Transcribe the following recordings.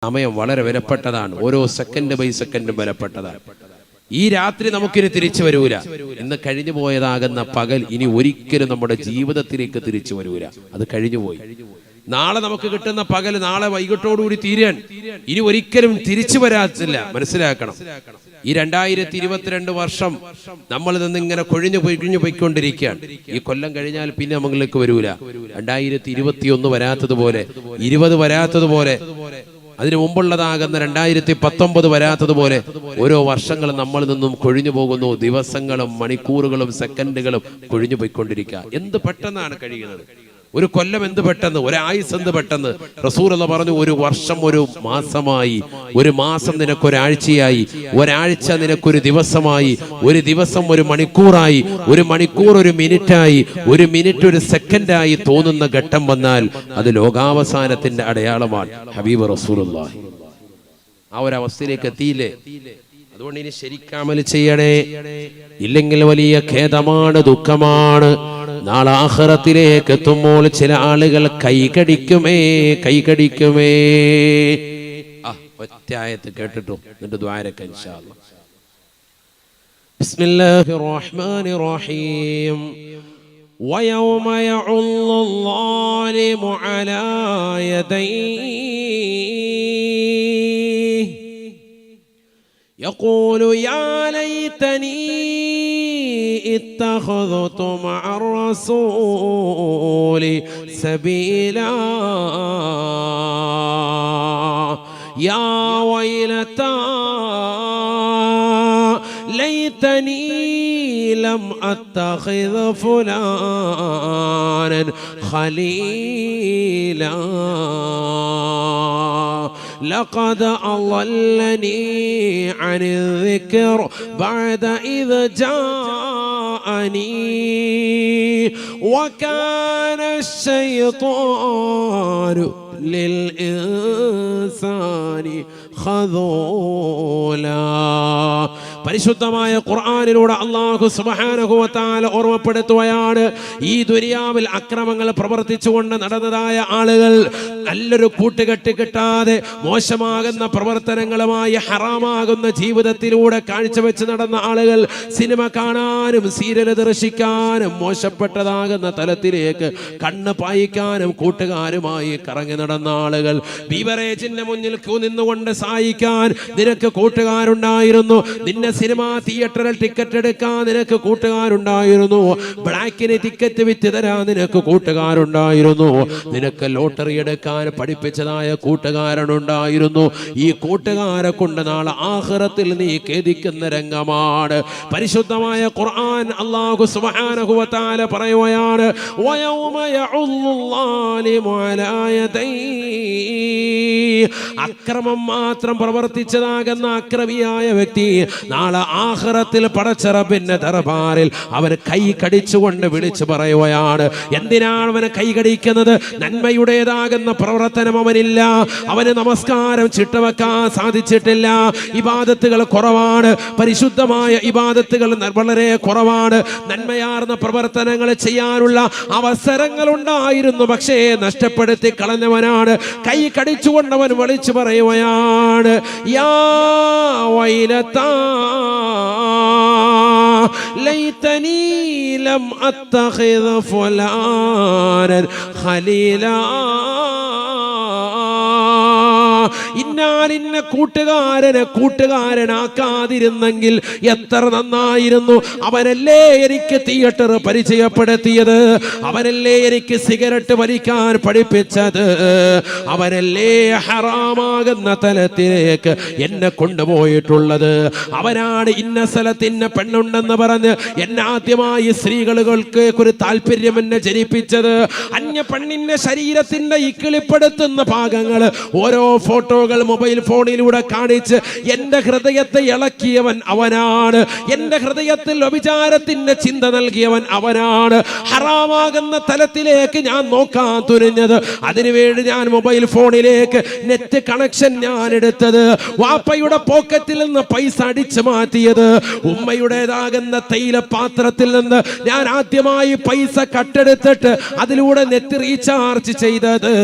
സമയം വളരെ വിലപ്പെട്ടതാണ്. ഓരോ സെക്കൻഡ് ബൈ സെക്കൻഡും വിലപ്പെട്ടതാണ്. ഈ രാത്രി നമുക്കിനി തിരിച്ചു വരൂല. ഇന്ന് കഴിഞ്ഞു പോയതാകുന്ന പകൽ ഇനി ഒരിക്കലും നമ്മുടെ ജീവിതത്തിലേക്ക് തിരിച്ചു വരൂല. അത് കഴിഞ്ഞുപോയി. നാളെ നമുക്ക് കിട്ടുന്ന പകൽ നാളെ വൈകിട്ടോടുകൂടി തീരാൻ ഇനി ഒരിക്കലും തിരിച്ചു വരാത്തില്ല. മനസ്സിലാക്കണം. ഈ 2022 വർഷം നമ്മൾ നിന്നിങ്ങനെ കൊഴിഞ്ഞു പോയിക്കൊണ്ടിരിക്കുകയാണ്. ഈ കൊല്ലം കഴിഞ്ഞാൽ പിന്നെ നമ്മളിലേക്ക് വരൂല. 2021 വരാത്തതുപോലെ, 20 വരാത്തതുപോലെ, അതിനു മുമ്പുള്ളതാകുന്ന 2019 വരാത്തതുപോലെ ഓരോ വർഷങ്ങളും നമ്മൾ നിന്നും കൊഴിഞ്ഞു പോകുന്നു. ദിവസങ്ങളും മണിക്കൂറുകളും സെക്കൻഡുകളും കൊഴിഞ്ഞു പോയിക്കൊണ്ടിരിക്കുക. എന്ത് പെട്ടെന്നാണ് കഴിയുന്നത്. ഒരു കൊല്ലം എന്ത് പെട്ടെന്ന്, ഒരായുസ് എന്ത് പെട്ടെന്ന്. റസൂലുള്ള പറഞ്ഞു, ഒരു വർഷം ഒരു മാസമായി, ഒരു മാസം നിനക്കൊരാഴ്ചയായി, ഒരാഴ്ച നിനക്കൊരു ദിവസമായി, ഒരു ദിവസം ഒരു മണിക്കൂറായി, ഒരു മണിക്കൂർ ഒരു മിനിറ്റായി, ഒരു മിനിറ്റ് ഒരു സെക്കൻഡായി തോന്നുന്ന ഘട്ടം വന്നാൽ അത് ലോകാവസാനത്തിന്റെ അടയാളമാണ്. ഹബീബ് റസൂലുള്ളാഹി ആ ഒരു അവസ്ഥയിലേക്ക് എത്തിയില്ലേ? അതുകൊണ്ട് ഇനി ശരിക്കമൽ ചെയ്യണേ. ഇല്ലെങ്കിൽ വലിയ ഖേദമാണ്, ദുഃഖമാണ്. നാളെ ആഖിറത്തിലേക്ക് എത്തുമ്പോൾ ചില ആളുകൾ കൈകടിക്കുമേ. ഒറ്റ ആയത്ത് കേട്ടിട്ടു എന്നിട്ട് ദുആരക്ക ഇൻഷാ അല്ലാഹ്. ബിസ്മില്ലാഹിർ റഹ്മാനിർ റഹീം. ويوم يعض الظالم على يديه يقول يا ليتني اتخذت مع الرسول سبيلا يا ويلتى ليتني لم أتخذ فلانا خليلا لقد أضلني عن الذكر بعد إذ جاءني وكان الشيطان للإنسان خذولا. പരിശുദ്ധമായ ഖുർആനിലൂടെ അല്ലാഹു സുബ്ഹാനഹു വ തആല ഓർമ്മപ്പെടുത്തുകയാണ്, ഈ ദുനിയാവിൽ അക്രമങ്ങൾ പ്രവർത്തിച്ചുകൊണ്ട് നടന്നതായ ആളുകൾ നല്ലൊരു കൂട്ടുകെട്ട് കിട്ടാതെ മോശമാകുന്ന പ്രവർത്തനങ്ങളുമായി ഹറാമാകുന്ന ജീവിതത്തിലൂടെ കാഴ്ചവെച്ച് നടന്ന ആളുകൾ സിനിമ കാണാനും സീരിയൽ ദർശിക്കാനും മോശപ്പെട്ടതാകുന്ന തലത്തിലേക്ക് കണ്ണ് പായിക്കാനും കൂട്ടുകാരുമായി കറങ്ങി നടന്ന ആളുകൾ, ബീവറേജിന്റെ മുന്നിൽ ക്യൂ നിന്നുകൊണ്ട് സഹായിക്കാൻ നിനക്ക് കൂട്ടുകാരുണ്ടായിരുന്നു, നിന്നെ സിനിമ തിയേറ്ററിൽ ടിക്കറ്റ് എടുക്കാൻ നിനക്ക് കൂട്ടുകാരുണ്ടായിരുന്നു, ബ്ലാക്കിന് ടിക്കറ്റ് വിറ്റ് തരാൻ നിനക്ക് കൂട്ടുകാരുണ്ടായിരുന്നു, നിനക്ക് ലോട്ടറി എടുക്കാൻ പഠിപ്പിച്ചതായ കൂട്ടുകാരനുണ്ടായിരുന്നു. ഈ കൂട്ടുകാരെ കൊണ്ട് നാളെ ആഖിറത്തിൽ നീ ഖേദിക്കുന്ന രംഗമാണ്. പരിശുദ്ധമായ ഖുർആൻ അല്ലാഹു സുബ്ഹാനഹു വ തആല പറയുകയാണ്, വയൗമ യഉല്ലാലിമു അലാ യദൈഹി. അക്രമം മാത്രം പ്രവർത്തിച്ചതാകുന്ന അക്രമിയായ വ്യക്തി നാളെ ആഖിറത്തിൽ പടച്ചറബിന്റെ ദർബാറിൽ അവൻ കൈ കടിച്ചുകൊണ്ട് വിളിച്ചു പറയുകയാണ്. എന്തിനാണ് അവന് കൈ കടിക്കുന്നത്? നന്മയുടേതാകുന്ന പ്രവർത്തനം അവനില്ല, അവന് നമസ്കാരം ചിട്ടവെക്കാൻ സാധിച്ചിട്ടില്ല, ഇബാദത്തുകൾ കുറവാണ്, പരിശുദ്ധമായ ഇബാദത്തുകൾ വളരെ കുറവാണ്, നന്മയാർന്ന പ്രവർത്തനങ്ങൾ ചെയ്യാനുള്ള അവസരങ്ങൾ ഉണ്ടായിരുന്നു, പക്ഷേ നഷ്ടപ്പെടുത്തി കളഞ്ഞവനാണ്. കൈ കടിച്ചുകൊണ്ടവൻ വിളിച്ചു പറയുകയാണ്, യാ വൈലതാ ലൈതനീ ലം അത്തഖിദ ഫുലാനൻ ഖലീലാ. ഇന്നാലിന്ന കൂട്ടുകാരനാക്കാതിരുന്നെങ്കിൽ എത്ര നന്നായിരുന്നു. അവനല്ലേ എനിക്ക് തിയേറ്റർ പരിചയപ്പെടുത്തിയത്, അവനല്ലേ എനിക്ക് സിഗരറ്റ് വലിക്കാൻ പഠിപ്പിച്ചത്, അവനല്ലേ ഹറാമാകുന്ന തലത്തിലേക്ക് എന്നെ കൊണ്ടുപോയിട്ടുള്ളത്, അവനാണ് ഇന്ന സ്ഥലത്തിന് പെണ്ണുണ്ടെന്ന് പറഞ്ഞ് എന്നെ ആദ്യമായി സ്ത്രീകൾക്ക് ഒരു താല്പര്യം എന്നെ ജനിപ്പിച്ചത്. അന്യ പെണ്ണിന്റെ ശരീരത്തിന്റെ ഇക്കിളിപ്പെടുത്തുന്ന ഭാഗങ്ങൾ ഓരോ ഫോട്ടോകൾ മൊബൈൽ ഫോണിലൂടെ കാണിച്ച് എന്റെ ഹൃദയത്തെ ഇളക്കിയവൻ അവനാണ്, എന്റെ ഹൃദയത്തിൽ വ്യഭിചാരത്തിന്റെ ചിന്ത നൽകിയവൻ അവനാണ്. ഹറാമാകുന്ന തലത്തിലേക്ക് ഞാൻ നോക്കാൻ തുനിഞ്ഞത്, അതിനുവേണ്ടി ഞാൻ മൊബൈൽ ഫോണിലേക്ക് നെറ്റ് കണക്ഷൻ ഞാൻ എടുത്തത്, വാപ്പയുടെ പോക്കറ്റിൽ നിന്ന് പൈസ അടിച്ചു മാറ്റിയത്, ഉമ്മയുടേതാകുന്ന തൈല പാത്രത്തിൽ നിന്ന് ഞാൻ ആദ്യമായി പൈസ കട്ടെടുത്തിട്ട് അതിലൂടെ നെറ്റ് റീചാർജ് ചെയ്തത്,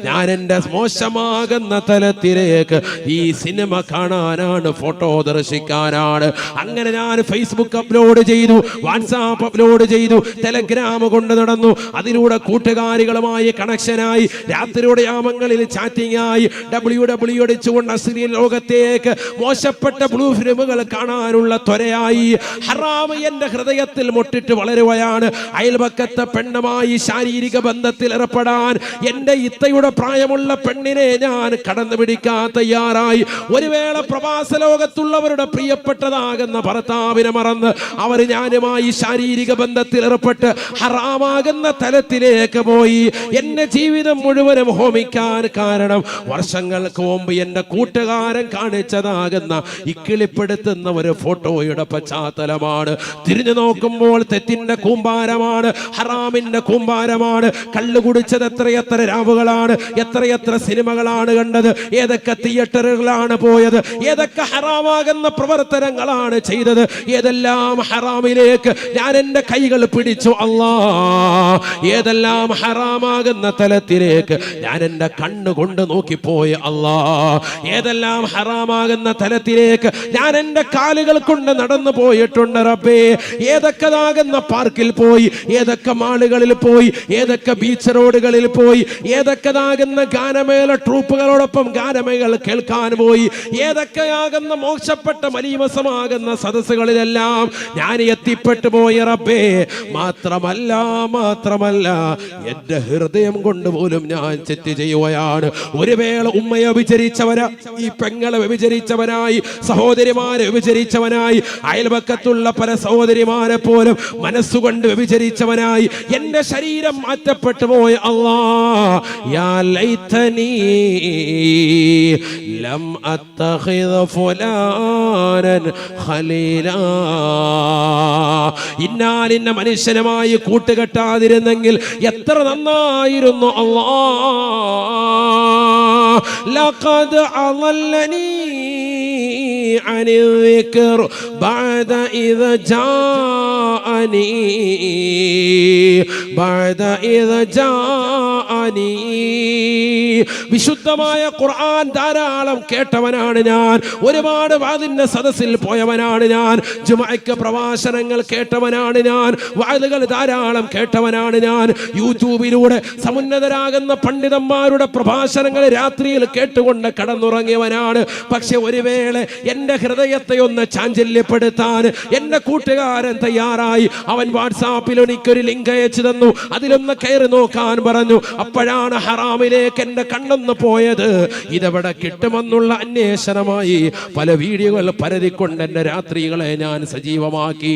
ഞാൻ എന്റെ മോശമാകുന്ന തലത്തിലേക്ക് പാർക്കിലേക്ക് ഈ സിനിമ കാണാനാണ്, ഫോട്ടോ ദർശിക്കാനാണ്. അങ്ങനെ ഞാൻ ഫേസ്ബുക്ക് അപ്ലോഡ് ചെയ്തു, വാട്സാപ്പ് അപ്ലോഡ് ചെയ്തു, ടെലഗ്രാം കൊണ്ട് നടന്നു. അതിലൂടെ കൂട്ടുകാരികളുമായി കണക്ഷനായി, രാത്രിയുടെ യാമങ്ങളിൽ ചാറ്റിംഗ് ആയി, WW അടിച്ചുകൊണ്ട് അശ്ലീല ലോകത്തേക്ക് മോശപ്പെട്ട ബ്ലൂ ഫിലിമുകൾ കാണാനുള്ള ത്വരയായി. ഹറാം എന്റെ ഹൃദയത്തിൽ മുട്ടിട്ട് വളരുകയാണ്. അയൽപക്കത്തെ പെണ്ണുമായി ശാരീരിക ബന്ധത്തിൽ ഏർപ്പെടാൻ എന്റെ ഇത്തയുടെ പ്രായമുള്ള പെണ്ണിനെ ഞാൻ കടന്നു പിടിക്കാൻ തയ്യാറായി. ഒരു വേള പ്രവാസ ലോകത്തുള്ളവരുടെ പ്രിയപ്പെട്ടതാകുന്ന ഭർത്താവിനെ മറന്ന് അവർ ഞാനുമായി ശാരീരിക ബന്ധത്തിൽ ഏർപ്പെട്ട് ഹറാമാകുന്ന തലത്തിലേക്ക് പോയി. എന്റെ ജീവിതം മുഴുവനും ഹോമിക്കാൻ കാരണം വർഷങ്ങൾക്ക് മുമ്പ് എന്റെ കൂട്ടുകാരൻ കാണിച്ചതാകുന്ന ഇക്കിളിപ്പെടുത്തുന്ന ഒരു ഫോട്ടോയുടെ പശ്ചാത്തലമാണ്. തിരിഞ്ഞു നോക്കുമ്പോൾ തെറ്റിന്റെ കൂമ്പാരമാണ്, ഹറാമിന്റെ കൂമ്പാരമാണ്. കള്ളു കുടിച്ചത് എത്രയെത്ര രാവുകളാണ്, എത്രയെത്ര സിനിമകളാണ് കണ്ടത്, ഏതൊക്കെ തിയേറ്ററുകളാണ് പോയത്, ഏതൊക്കെ ഹറാമാകുന്ന പ്രവർത്തനങ്ങളാണ് ചെയ്തത്, ഏതെല്ലാം ഹറാമിലേക്ക് ഞാൻ എന്റെ കൈകൾ പിടിച്ചു അല്ലാ, ഏതെല്ലാം ഹറാമാകുന്ന തലത്തിലേക്ക് ഞാൻ എന്റെ കണ്ണുകൊണ്ട് നോക്കിപ്പോയി അല്ലാ, ഏതെല്ലാം ഹറാമാകുന്ന തലത്തിലേക്ക് ഞാൻ എന്റെ കാലുകൾ കൊണ്ട് നടന്നു പോയിട്ടുണ്ട് റബ്ബേ. ഏതൊക്കെതാകുന്ന പാർക്കിൽ പോയി, ഏതൊക്കെ മാളുകളിൽ പോയി, ഏതൊക്കെ ബീച്ച് റോഡുകളിൽ പോയി, ഏതൊക്കെതാകുന്ന ഗാനമേള ട്രൂപ്പുകളോടൊപ്പം ഗാനമേളകൾ കേൾക്കാൻ പോയി, ഏതൊക്കെയാകുന്ന മോശപ്പെട്ട മലീമസമാകുന്ന സദസ്സുകളിലെല്ലാം ഞാൻ എത്തിപ്പെട്ടു പോയി റബ്ബേ. മാത്രമല്ല എന്റെ ഹൃദയം കൊണ്ട് പോലും ഞാൻ തെറ്റ് ചെയ്യുകയാണ്. ഒരു വേള ഉമ്മയെ വ്യഭിചരിച്ചവനാ, ഈ പെങ്ങളെ വ്യഭിചരിച്ചവനായി, സഹോദരിമാരെ വ്യഭിചരിച്ചവനായി, അയൽപക്കത്തുള്ള പല സഹോദരിമാരെ പോലും മനസ്സുകൊണ്ട് വ്യഭിചരിച്ചവനായി എന്റെ ശരീരം മാറ്റപ്പെട്ടു പോയ അല്ലാ. യാ ലൈതനി ലം അത്തഖിദ് ഫുലാനൻ ഖലീലാ. ഇന്നാലിന്ന മനുഷ്യനുമായി കൂട്ടുകെട്ടാതിരുന്നെങ്കിൽ എത്ര നന്നായിരുന്നു അല്ലാ. ലഖദ് അളല്ലനി عن الذكر بعد إذا جاءني വിശുദ്ധമായ ഖുർആൻ ധാരാളം കേട്ടവനാണ് ഞാൻ. ഒരുപാട് വാദിന്റെ സദസ്സിൽ പോയവനാണ് ഞാൻ. ജുമഅക്ക് പ്രഭാഷണങ്ങൾ കേട്ടവനാണ് ഞാൻ. വാദുകൾ ധാരാളം കേട്ടവനാണ് ഞാൻ. യൂട്യൂബിലൂടെ സമുന്നതരാകുന്ന പണ്ഡിതന്മാരുടെ പ്രഭാഷണങ്ങൾ രാത്രിയിൽ കേട്ടുകൊണ്ട് കടന്നുറങ്ങിയവനാണ്. പക്ഷെ ഒരു വേള എന്റെ ഹൃദയത്തെ ഒന്ന് ചാഞ്ചല്യപ്പെടുത്താൻ എന്റെ കൂട്ടുകാരൻ തയ്യാറായി. അവൻ വാട്സാപ്പിൽ എനിക്കൊരു ലിങ്ക് അയച്ചു തന്നു. അതിലൊന്ന് കയറി നോക്കാൻ പറഞ്ഞു. അപ്പോഴാണ് ഹറാമിലേക്ക് എന്റെ കണ്ണൊന്ന് പോയത്. ഇതെവിടെ കിട്ടുമെന്നുള്ള അന്വേഷണമായി പല വീഡിയോകൾ പരതിക്കൊണ്ട് എന്റെ രാത്രികളെ ഞാൻ സജീവമാക്കി.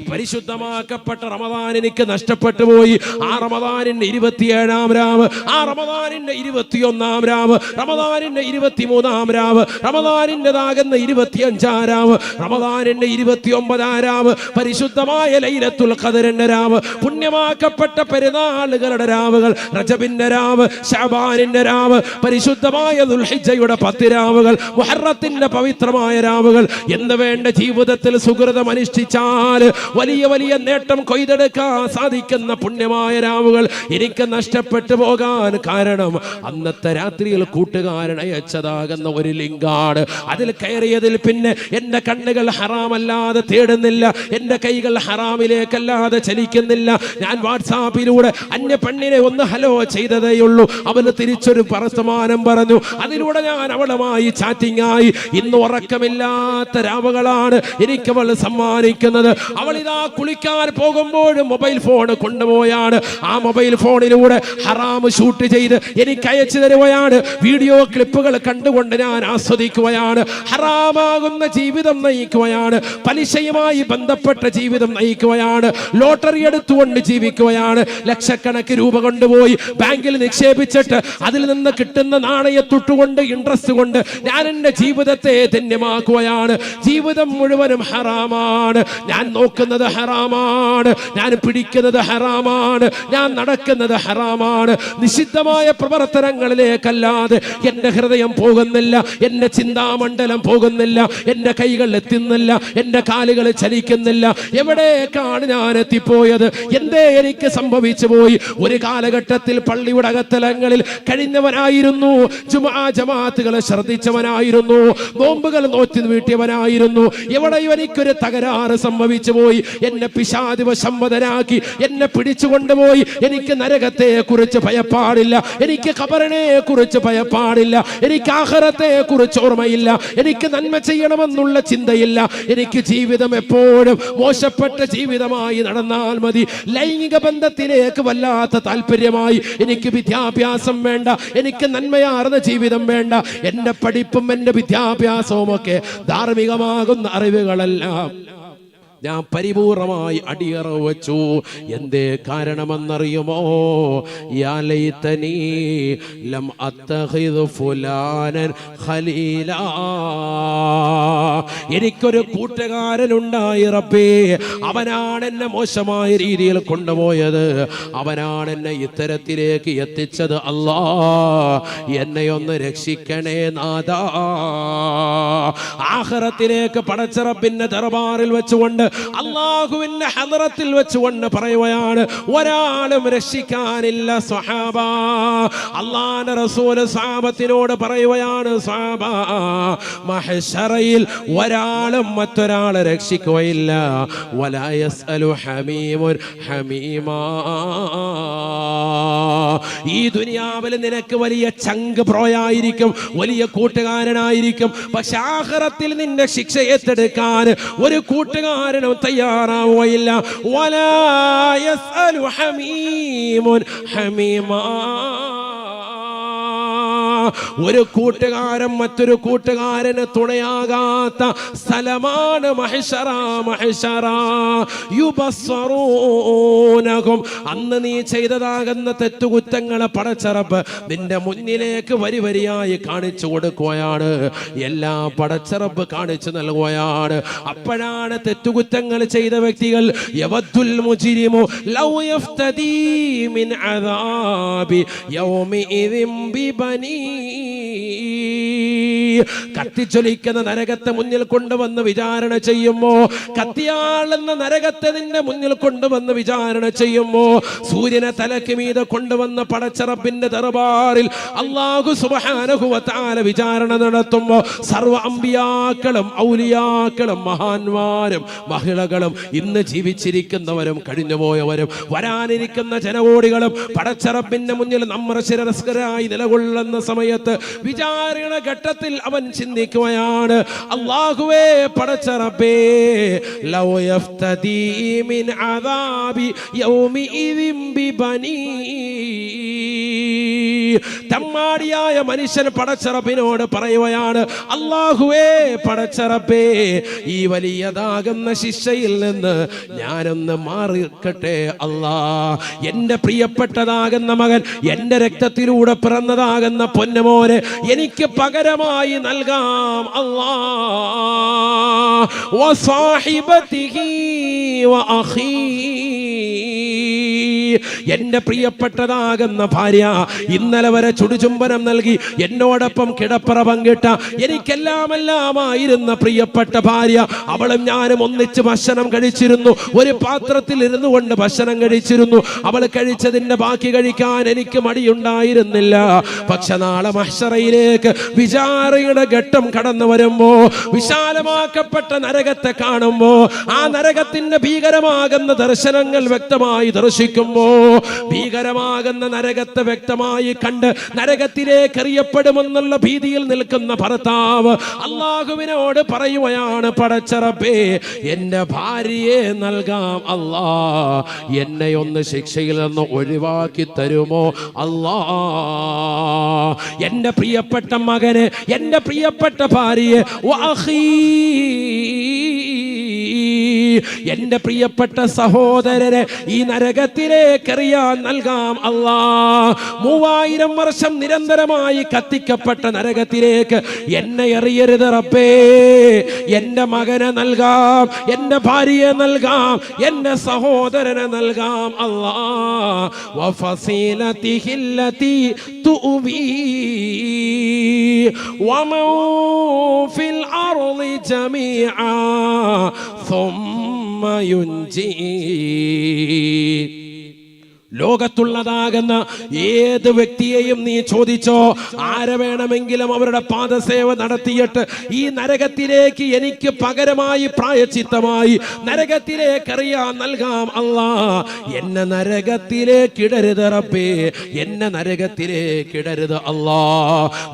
പരിശുദ്ധമാക്കപ്പെട്ട റമദാൻ എനിക്ക് നഷ്ടപ്പെട്ടു പോയി. ആ റമദാനിന്റെ 27-ാം രാവ്, ആ റമദാനിന്റെ 21-ാം രാവ്, റമദാനിന്റെ 23-ാം രാവ്, റമദാനിന്റെതാകുന്ന 25-ാം രാവ്, റമദാനിന്റെ 29-ാം രാവ്, പരിശുദ്ധമായ ലൈലത്തുൽ ഖദറിന്റെ രാവ്, പുണ്യമാക്കപ്പെട്ട പെരുന്നാളുകളുടെ രാവുകൾ, റജബിന്റെ രാവ്, ശഅബാനിന്റെ രാവ്, പരിശുദ്ധമായ ദുൽഹിജ്ജയുടെ 10 രാവുകൾ, മുഹറത്തിന്റെ പവിത്രമായ രാവുകൾ. എന്ത് വേണ്ട ജീവിതത്തിൽ സുകൃതം അനുഷ്ഠിച്ചാൽ വലിയ വലിയ നേട്ടം കൊയ്തെടുക്കാൻ സാധിക്കുന്ന പുണ്യമായ രാവുകൾ എനിക്ക് നഷ്ടപ്പെട്ടു പോകാൻ കാരണം അന്നത്തെ രാത്രിയിൽ കൂട്ടുകാരൻ അയച്ചതാകുന്ന ഒരു ലിങ്കാണ്. അതിൽ കയറിയതിൽ പിന്നെ എന്റെ കണ്ണുകൾ ഹറാമല്ലാതെ തേടുന്നില്ല, എന്റെ കൈകൾ ഹറാമിലേക്കല്ലാതെ ചലിക്കുന്നില്ല. ഞാൻ വാട്സാപ്പിലൂടെ അന്യ പെണ്ണിനെ ഒന്ന് ഹലോ ചെയ്തതേയുള്ളൂ. അവന് തിരിച്ചൊരു വർത്തമാനം പറഞ്ഞു. അതിലൂടെ ഞാൻ അവളുമായി ചാറ്റിംഗ് ആയി. ഇന്ന് ഉറക്കമില്ലാത്ത രാവുകളാണ് എനിക്ക് അവൾ സമ്മാനിക്കുന്നത്. അവൾ ഇതാ കുളിക്കാൻ പോകുമ്പോഴും മൊബൈൽ ഫോൺ കൊണ്ടുപോയാണ്. ആ മൊബൈൽ ഫോണിലൂടെ ഹറാം ഷൂട്ട് ചെയ്ത് എനിക്ക് അയച്ചു തരുകയാണ്. വീഡിയോ ക്ലിപ്പുകൾ കണ്ടുകൊണ്ട് ഞാൻ ആസ്വദിക്കുകയാണ്. ഹറാമാകുന്ന ജീവിതം നയിക്കുകയാണ്. പലിശയുമായി ബന്ധപ്പെട്ട ജീവിതം നയിക്കുകയാണ്. ലോട്ടറി എടുത്തുകൊണ്ട് ജീവിക്കുകയാണ്. ലക്ഷക്കണക്കിന് രൂപ കൊണ്ടുപോയി ബാങ്കിൽ നിക്ഷേപിച്ചിട്ട് അതിൽ നിന്ന് കിട്ടുന്ന നാണയത്തൊട്ടുകൊണ്ട് ഇൻട്രസ്റ്റ് കൊണ്ട് ഞാൻ എൻ്റെ ജീവിതത്തെ ധന്യമാക്കുകയാണ്. ജീവിതം മുഴുവനും ഹറാമാണ്. ഞാൻ നോക്കുന്നത് ഹറാമാണ്, ഞാൻ പിടിക്കുന്നത് ഹറാമാണ്, ഞാൻ നടക്കുന്നത് ഹറാമാണ്. നിഷിദ്ധമായ പ്രവർത്തനങ്ങളിലേക്കല്ലാതെ എൻ്റെ ഹൃദയം പോകുന്നില്ല, എൻ്റെ ചിന്താമണ്ഡലം പോകുന്നില്ല, എൻ്റെ കൈകൾ എത്തുന്നില്ല, എൻ്റെ കാലുകൾ ചലിക്കുന്നില്ല. എവിടേക്കാണ് ഞാൻ എത്തിപ്പോയത്? എന്തേ എനിക്ക് സംഭവിച്ചു പോയി? ഒരു കാലഘട്ടത്തിൽ പള്ളി പള്ളിയുടെ അകത്തലങ്ങളിൽ കഴിഞ്ഞവനായിരുന്നു. ജുമുഅ ജമാഅത്തുകളെ ശ്രദ്ധിച്ചവനായിരുന്നു. നോമ്പുകൾ നോറ്റി വീട്ടിയവനായിരുന്നു. എവിടെയും എനിക്കൊരു തകരാറ് സംഭവിച്ചു പോയി, എന്നെ പിശാച് വശംവദനാക്കി, എന്നെ പിടിച്ചുകൊണ്ടുപോയി. എനിക്ക് നരകത്തെ കുറിച്ച് ഭയപ്പാടില്ല, എനിക്ക് ഖബറിനെ കുറിച്ച് ഭയപ്പാടില്ല, എനിക്ക് ആഖിറത്തെ കുറിച്ച് ഓർമ്മയില്ല, എനിക്ക് നന്മ ചെയ്യണമെന്നുള്ള ചിന്തയില്ല. എനിക്ക് ജീവിതം എപ്പോഴും മോശപ്പെട്ട ജീവിതമായി നടന്നാൽ മതി. ലൈംഗിക ബന്ധത്തിലേക്ക് വല്ലാത്ത താല്പര്യമായി. എനിക്ക് വിദ്യാഭ്യാസം വേണ്ട, എനിക്ക് നന്മയാർന്ന ജീവിതം വേണ്ട. എന്റെ പഠിപ്പും എന്റെ വിദ്യാഭ്യാസവും ഒക്കെ ധാർമ്മികമാകുന്ന അറിവുകളെല്ലാം ഞാൻ പരിപൂർണമായി അടിയറ വെച്ചു. എന്തേ കാരണമെന്നറിയുമോ? യാ ലൈതനീ ലം അത്തഖിദ് ഫുലാനൻ ഖലീലാ. എനിക്കൊരു കൂട്ടുകാരനുണ്ടായി റബ്ബേ, അവനാണ് എന്നെ മോശമായ രീതിയിൽ കൊണ്ടുപോയത്, അവനാണ് എന്നെ ഇത്തരത്തിലേക്ക് എത്തിച്ചത്. അല്ലാ, എന്നെ ഒന്ന് രക്ഷിക്കണേ നാഥാ. ആഖിറത്തിലേക്ക് പടച്ച റബ്ബിന്റെ ദർബാറിൽ വെച്ചുകൊണ്ട്, അല്ലാഹുവിന്റെ ഹദറത്തിൽ വെച്ചുകൊണ്ട് പറയുകയാണ്, ഒരാളും രക്ഷിക്കാനില്ല സ്വഹാബ. അല്ലാഹുവിന്റെ റസൂൽ സ്വഹാബത്തിനോട് പറയുകയാണ്, സ്വഹാബ, മഹ്ശറയിൽ ഒരാളും മറ്റൊരാളെ രക്ഷിക്കുകയില്ല. വലാ യസ്അലു ഹമീമുൻ ഹമീമാ. ഈ ദുനിയാവിൽ നിനക്ക് വലിയ ചങ്ക് പ്രോയായിരിക്കും, വലിയ കൂട്ടുകാരനായിരിക്കും. പക്ഷെ ആഖിറത്തിൽ നിന്റെ ശിക്ഷ ഏറ്റെടുക്കാൻ ഒരു കൂട്ടുകാരനും തയ്യാറാവുകയില്ല. വലാ യസ്അലു ഹമീമുൻ ഹമീമാ. ഒരു കൂട്ടുകാരൻ മറ്റൊരു കൂട്ടുകാരന് തുണയാകാത്ത സ്ഥലമാണ് മഹ്ശറ. മഹ്ശറ യുബസ്സറൂനഹും. അന്ന് നീ ചെയ്തതാകുന്ന തെറ്റുകുറ്റങ്ങളെ പടച്ച റബ്ബ് നിന്റെ മുന്നിലേക്ക് വരി വരിയായി കാണിച്ചു കൊടുക്കുകയാണ്. എല്ലാം പടച്ച റബ്ബ് കാണിച്ചു നൽകുകയാണ്. അപ്പോഴാണ് തെറ്റുകുറ്റങ്ങൾ ചെയ്ത വ്യക്തികൾ യവദ്ദുൽ മുജ്രിമു ലൗ യഫ്തദീ മിൻ അദാബി യൗമിഇദിൻ ബിബനീ. കത്തിച്ചൊലിക്കുന്ന നരകത്തെ മുന്നിൽ കൊണ്ടുവന്ന് വിചാരണ ചെയ്യുമ്പോ, കത്തിയാളുന്ന നരകത്തെ നിന്റെ മുന്നിൽ കൊണ്ടുവന്ന് വിചാരണ ചെയ്യുമ്പോ, സൂര്യനെ തലക്ക് മീതെ കൊണ്ടുവന്ന് പടച്ച റബ്ബിന്റെ ദർബാറിൽ അല്ലാഹു സുബ്ഹാനഹു വ തആല വിചാരണ നടത്തുമ്പോ, സർവ്വ അമ്പിയാക്കളും ഔലിയാക്കളും മഹാന്മാരും മഹിളകളും ഇന്ന് ജീവിച്ചിരിക്കുന്നവരും കഴിഞ്ഞുപോയവരും വരാനിരിക്കുന്ന ജനകോടികളും പടച്ച റബ്ബിന്റെ മുന്നിൽ നമ്രശിരസ്കരായി നിലകൊള്ളുന്ന സമയത്ത് വിചാരണ ഘട്ടത്തിൽ അവൻ ചിന്തിക്കുകയാണ്, അല്ലാഹുവേ പടച്ച റബ്ബേ, ലൗ യഫ്തദീ മിൻ അദാബി യൗമിഇദിൻ ബിബനീ. തമ്മാടിയായ മനുഷ്യൻ പടച്ച റബ്ബിനോട് പറയുകയാണ്, അല്ലാഹുവേ പടച്ച റബ്ബേ, ഈ വലിയതാകുന്ന ശിക്ഷയിൽ നിന്ന് ഞാനൊന്ന് മാറിക്കട്ടെ അല്ലാ. എന്റെ പ്രിയപ്പെട്ടതാകുന്ന മകൻ, എന്റെ രക്തത്തിലൂടെ പിറന്നതാകുന്ന പൊന്നുമോനെ എനിക്ക് പകരമായി നൽകാം അല്ലാ. വസാഹിബതിഹി വഅഖീ. എന്റെ പ്രിയപ്പെട്ടതാകുന്ന ഭാര്യ ഇന്നലെ വരെ ചുടുചുംബനം നൽകി എന്നോടൊപ്പം കിടപ്പറ പങ്കിട്ട എനിക്കെല്ലാമെല്ലാമായിരുന്ന പ്രിയപ്പെട്ട ഭാര്യ, അവളും ഞാനും ഒന്നിച്ച് ഭക്ഷണം കഴിച്ചിരുന്നു. ഒരു പാത്രത്തിൽ ഇരുന്നു കൊണ്ട് ഭക്ഷണം കഴിച്ചിരുന്നു. അവൾ കഴിച്ചതിന്റെ ബാക്കി കഴിക്കാൻ എനിക്ക് മടിയുണ്ടായിരുന്നില്ല. പക്ഷെ നാളെ മഹ്ശറയിലേക്ക് വിചാരണയുടെ ഘട്ടം കടന്നു വരുമ്പോ, വിശാലമാക്കപ്പെട്ട നരകത്തെ കാണുമ്പോ, ആ നരകത്തിന്റെ ഭീകരമാകുന്ന ദർശനങ്ങൾ വ്യക്തമായി ദർശിക്കുമ്പോ, ഭീകരമാകുന്ന നരകത്തെ വ്യക്തമായി കണ്ട് നരകത്തിലേക്ക് എറിയപ്പെടുമെന്നുള്ള ഭീതിയിൽ നിൽക്കുന്ന ഭർത്താവ് അല്ലാഹുവിനോട് പറയുകയാണ്, പടച്ച റബ്ബേ, എന്റെ ഭാര്യയെ നൽകാം അല്ലാ. എന്നെ ഒന്ന് ശിക്ഷയിൽ നിന്ന് ഒഴിവാക്കി തരുമോ അല്ലാ. എന്റെ പ്രിയപ്പെട്ട മകന്, എന്റെ പ്രിയപ്പെട്ട ഭാര്യയെ, എന്റെ പ്രിയപ്പെട്ട സഹോദരനെ ഈ നരകത്തിലേക്ക് എറിയാൻ നൽകാം അല്ലാ. 3000 വർഷം നിരന്തരമായി കത്തിക്കപ്പെട്ട നരകത്തിലേക്ക് എന്നെ എറിയരുത് റബ്ബേ. എന്റെ മകനെ നൽകാം, എന്റെ ഭാര്യയെ നൽകാം, എന്റെ സഹോദരനെ നൽകാം അല്ലാ. വഫസീലതിഹി അല്ലതി തുവീ വമൻ ഫിൽ അർളി ജമീഅ ثم ينجي ലോകത്തുള്ളതാകുന്ന ഏത് വ്യക്തിയെയും നീ ചോദിച്ചോ, ആരെ വേണമെങ്കിലും അവരുടെ പാദസേവ നടത്തിയിട്ട് ഈ നരകത്തിലേക്ക് എനിക്ക് പകരമായി പ്രായച്ചിത്തമായി നരകത്തിലേക്ക് അറിയാൻ നൽകാം അല്ലാ, എന്നെ നരകത്തിലേക്ക് ഇടരുത് റബ്ബേ, എന്നെ നരകത്തിലേക്ക് ഇടരുത് അല്ലാ.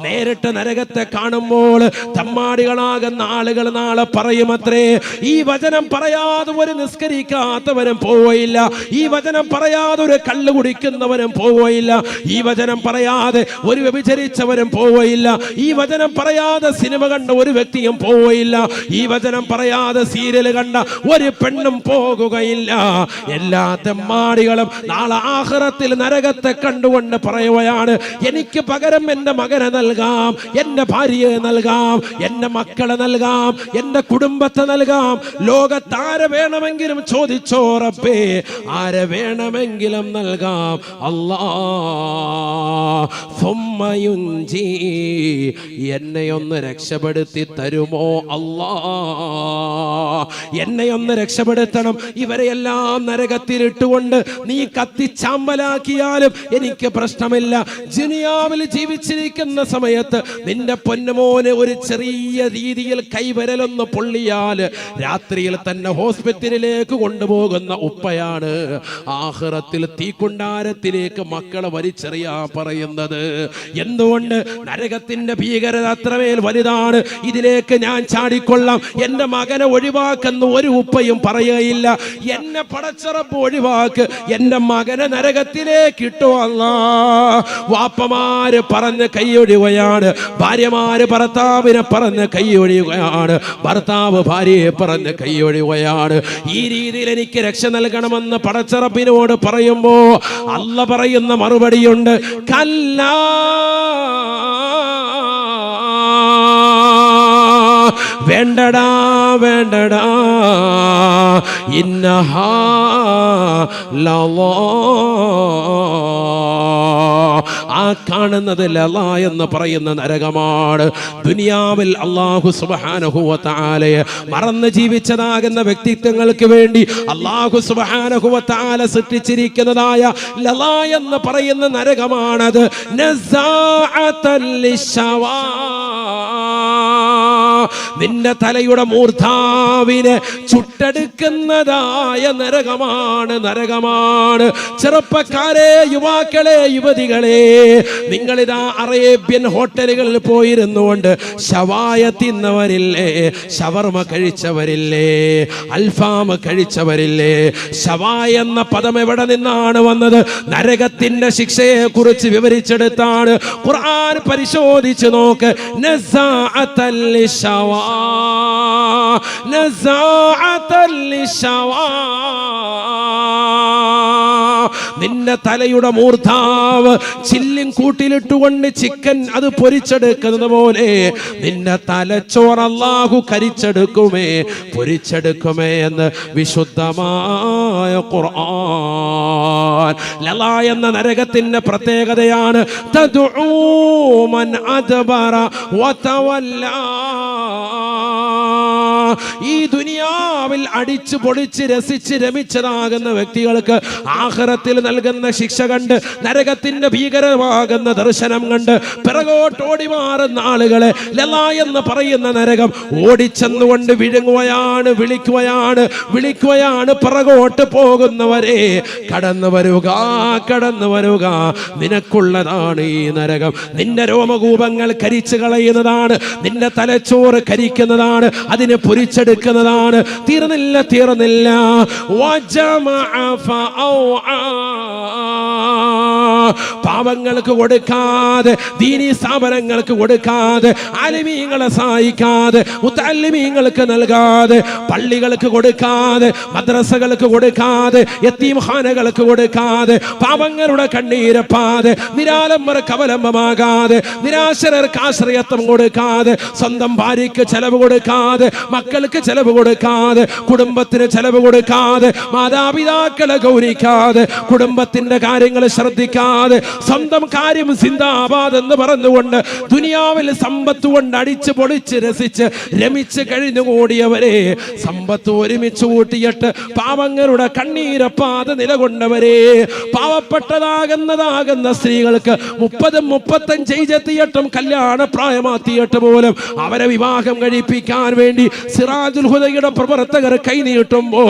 നേരിട്ട് നരകത്തെ കാണുമ്പോൾ തമ്മാടികളാകുന്ന ആളുകൾ നാളെ പറയുമത്രേ, ഈ വചനം പറയാതെ ഒരു നിസ്കരിക്കാത്തവരും പോവുകയില്ല, ഈ വചനം പറയാതെ ഒരു കള്ളു കുടിക്കുന്നവനും പോവുകയില്ല, ഈ വചനം പറയാതെ ഒരു വ്യഭിചരിച്ചവരും പോവുകയില്ല, ഈ വചനം പറയാതെ സിനിമ കണ്ട ഒരു വ്യക്തിയും പോവുകയില്ല, ഈ വചനം പറയാതെ സീരിയൽ കണ്ട ഒരു പെണ്ണും പോകുകയില്ല. എല്ലാ തെമ്മാടികളും നാളെ ആഖിറത്തിൽ നരകത്തെ കണ്ടുകൊണ്ട് പറയുകയാണ്, എനിക്ക് പകരം എന്റെ മകനെ നൽകാം, എന്റെ ഭാര്യയെ നൽകാം, എന്റെ മക്കളെ നൽകാം, എന്റെ കുടുംബത്തെ നൽകാം. ലോകത്താരെ വേണമെങ്കിലും ചോദിച്ചോ റബ്ബേ, ആരെ വേണമെങ്കിലും നൽകാം അല്ലാ. സുമ്മയുൻജി, എന്നെ ഒന്ന് രക്ഷപ്പെടുത്തി തരുമോ അല്ലാ, എന്നെ ഒന്ന് രക്ഷപ്പെടുത്തണം. ഇവരെയെല്ലാം നരകത്തിലിട്ടുകൊണ്ട് നീ കത്തിച്ചാമ്പലാക്കിയാലും എനിക്ക് പ്രശ്നമില്ല. ദുനിയാവിൽ ജീവിച്ചിരിക്കുന്ന സമയത്ത് നിന്റെ പൊന്നുമോന് ഒരു ചെറിയ രീതിയിൽ കൈവരലൊന്ന് പൊള്ളിയാൽ രാത്രിയിൽ തന്നെ ഹോസ്പിറ്റലിലേക്ക് കൊണ്ടുപോകുന്ന ഉപ്പയാണ് ആഖിറത്തിൽ തീക്കുണ്ടാരത്തിലേക്ക് മക്കളെ വലിച്ചെറിയാൻ പറയുന്നത്. എന്തുകൊണ്ട്? നരകത്തിന്റെ ഭീകരത അത്രമേൽ വലുതാണ്. ഇതിലേക്ക് ഞാൻ ചാടിക്കൊള്ളാം, എന്റെ മകനെ ഒഴിവാക്കുന്ന ഒരു ഉപ്പയും പറയുകയില്ല. എന്നെ പടച്ചറപ്പ് ഒഴിവാക്ക്, എന്റെ മകനെ നരകത്തിലേക്ക് ഇട്ടോ അല്ലാ. വാപ്പമാര് പറഞ്ഞ് കൈയൊഴിയുകയാണ്, ഭാര്യമാര് ഭർത്താവിനെ പറഞ്ഞ് കൈയൊഴിയുകയാണ്, ഭർത്താവ് ഭാര്യയെ പറഞ്ഞ് കൈയൊഴിയുകയാണ്. ഈ രീതിയിൽ എനിക്ക് രക്ഷ നൽകണമെന്ന് പടച്ചറപ്പിനോട് പറയുമ്പോ അല്ല പറയുന്ന മറുപടിയുണ്ട്, കല്ലാ വേണ്ടടാ വേണ്ടടാ, ഇന്നഹാ ലളാ, ആ കാണുന്നത് ലളാ എന്ന് പറയുന്ന നരകമാണ്. ദുനിയാവിൽ അല്ലാഹു സുബ്ഹാനഹു വ തആലയെ മറന്ന് ജീവിച്ചതാകുന്ന വ്യക്തിത്വങ്ങൾക്ക് വേണ്ടി അല്ലാഹു സുബ്ഹാനഹു വ തആല സൃഷ്ടിച്ചിരിക്കുന്നതായ ലളാ എന്ന് പറയുന്ന നരകമാണത്. നസാഅതൻ ലിശവാ, നിന്റെ തലയുടെ മൂർധാവിനെ ചുട്ടെടുക്കുന്നതായ നരകമാണ്, നരകമാണ്. ചെറുപ്പക്കാരെ, യുവാക്കളെ, യുവതികളെ, നിങ്ങളിതാ അറേബ്യൻ ഹോട്ടലുകളിൽ പോയിരുന്നുകൊണ്ട് ഷവായ തിന്നവരില്ലേ, ഷവർമ കഴിച്ചവരില്ലേ, അൽഫാം കഴിച്ചവരില്ലേ? ഷവായ എന്ന പദം എവിടെ നിന്നാണ് വന്നത്? നരകത്തിന്റെ ശിക്ഷയെ കുറിച്ച് വിവരിച്ചെടുത്താണ് ഖുർആൻ. പരിശോധിച്ചു നോക്ക്. നസാഅതൻ ലിശവാ, നസാഅതൻ ലിശവാ, നിന്റെ തലയുടെ മൂർധാവ് ചില്ലിൻ കൂട്ടിലിട്ടുകൊണ്ട് ചിക്കൻ അത് പൊരിച്ചെടുക്കുന്നത് പോലെ നിന്റെ തലച്ചോറ് അല്ലാഹു കരിച്ചെടുക്കുമേ, പൊരിച്ചെടുക്കുമേ എന്ന് വിശുദ്ധമായ ഖുർആൻ. ലളാ എന്ന നരകത്തിന്റെ പ്രത്യേകതയാണ് തദ്ഉ മൻ അദ്ബറ വതവല്ലാ. ഈ ദുനിയാവിൽ അടിച്ചു പൊളിച്ച് രസിച്ച് രമിച്ചതാകുന്ന വ്യക്തികൾക്ക് ആഖിറത്തിൽ നൽകുന്ന ശിക്ഷ കണ്ട്, നരകത്തിന്റെ ഭീകരമാകുന്ന ദർശനം കണ്ട് പിറകോട്ടോടി മാറുന്ന ആളുകളെ ലളാ എന്ന് പറയുന്ന നരകം ഓടിച്ചെന്നുകൊണ്ട് വിഴുങ്ങുകയാണ്, വിളിക്കുകയാണ്, വിളിക്കുകയാണ്. പിറകോട്ട് പോകുന്നവരെ കടന്നു വരുക, കടന്നു വരുക, നിനക്കുള്ളതാണ് ഈ നരകം. നിന്റെ രോമകൂപങ്ങൾ കരിച്ചു കളയുന്നതാണ്, നിന്റെ തലച്ചോറ് കരിക്കുന്നതാണ്, അതിനെ പൊരിച്ചെടുക്കുന്നതാണ്. തീർന്നില്ല, തീർന്നില്ല. പാവങ്ങൾക്ക് കൊടുക്കാതെ, ദീനീ സ്ഥാപനങ്ങൾക്ക് കൊടുക്കാതെ, ആലിമീങ്ങളെ സഹായിക്കാതെ, മുത്തഅല്ലിമീങ്ങൾക്ക് നൽകാതെ, പള്ളികൾക്ക് കൊടുക്കാതെ, മദ്രസകൾക്ക് കൊടുക്കാതെ, യതീംഖാനകൾക്ക് കൊടുക്കാതെ, പാവങ്ങളുടെ കണ്ണീരപ്പാതെ, നിരാലംബർക്ക് അവലംബമാകാതെ, നിരാശരർക്ക് ആശ്രയത്വം കൊടുക്കാതെ, സ്വന്തം ഭാര്യയ്ക്ക് ചെലവ് കൊടുക്കാതെ, മക്കൾക്ക് ചെലവ് കൊടുക്കാതെ, കുടുംബത്തിന് ചെലവ് കൊടുക്കാതെ, മാതാപിതാക്കളെ ഗൗനിക്കാതെ, കുടുംബത്തിന്റെ കാര്യങ്ങൾ ശ്രദ്ധിക്കാതെ, ചിന്തിക്കാതെ സ്വന്തം കാര്യം സിന്ദാബാദ് എന്ന് പറഞ്ഞുകൊണ്ട് ദുനിയാവിൽ സമ്പത്ത് കൊണ്ട് അടിച്ച് പൊളിച്ച് രസിച്ച് രമിച്ച് കഴിഞ്ഞുകൂടിയവരെ, സമ്പത്ത് ഒരുമിച്ച് കൂട്ടിയിട്ട് പാവങ്ങളുടെ കണ്ണീരപ്പാതെ നിലകൊണ്ടവരെ, പാവപ്പെട്ടതാകുന്ന സ്ത്രീകൾക്ക് 30-35 കല്യാണ പ്രായമാത്തിയിട്ട് പോലും അവരെ വിവാഹം കഴിപ്പിക്കാൻ വേണ്ടി സിറാജുൽ ഹുദയുടെ പ്രവർത്തകർ കൈനീട്ടുമ്പോ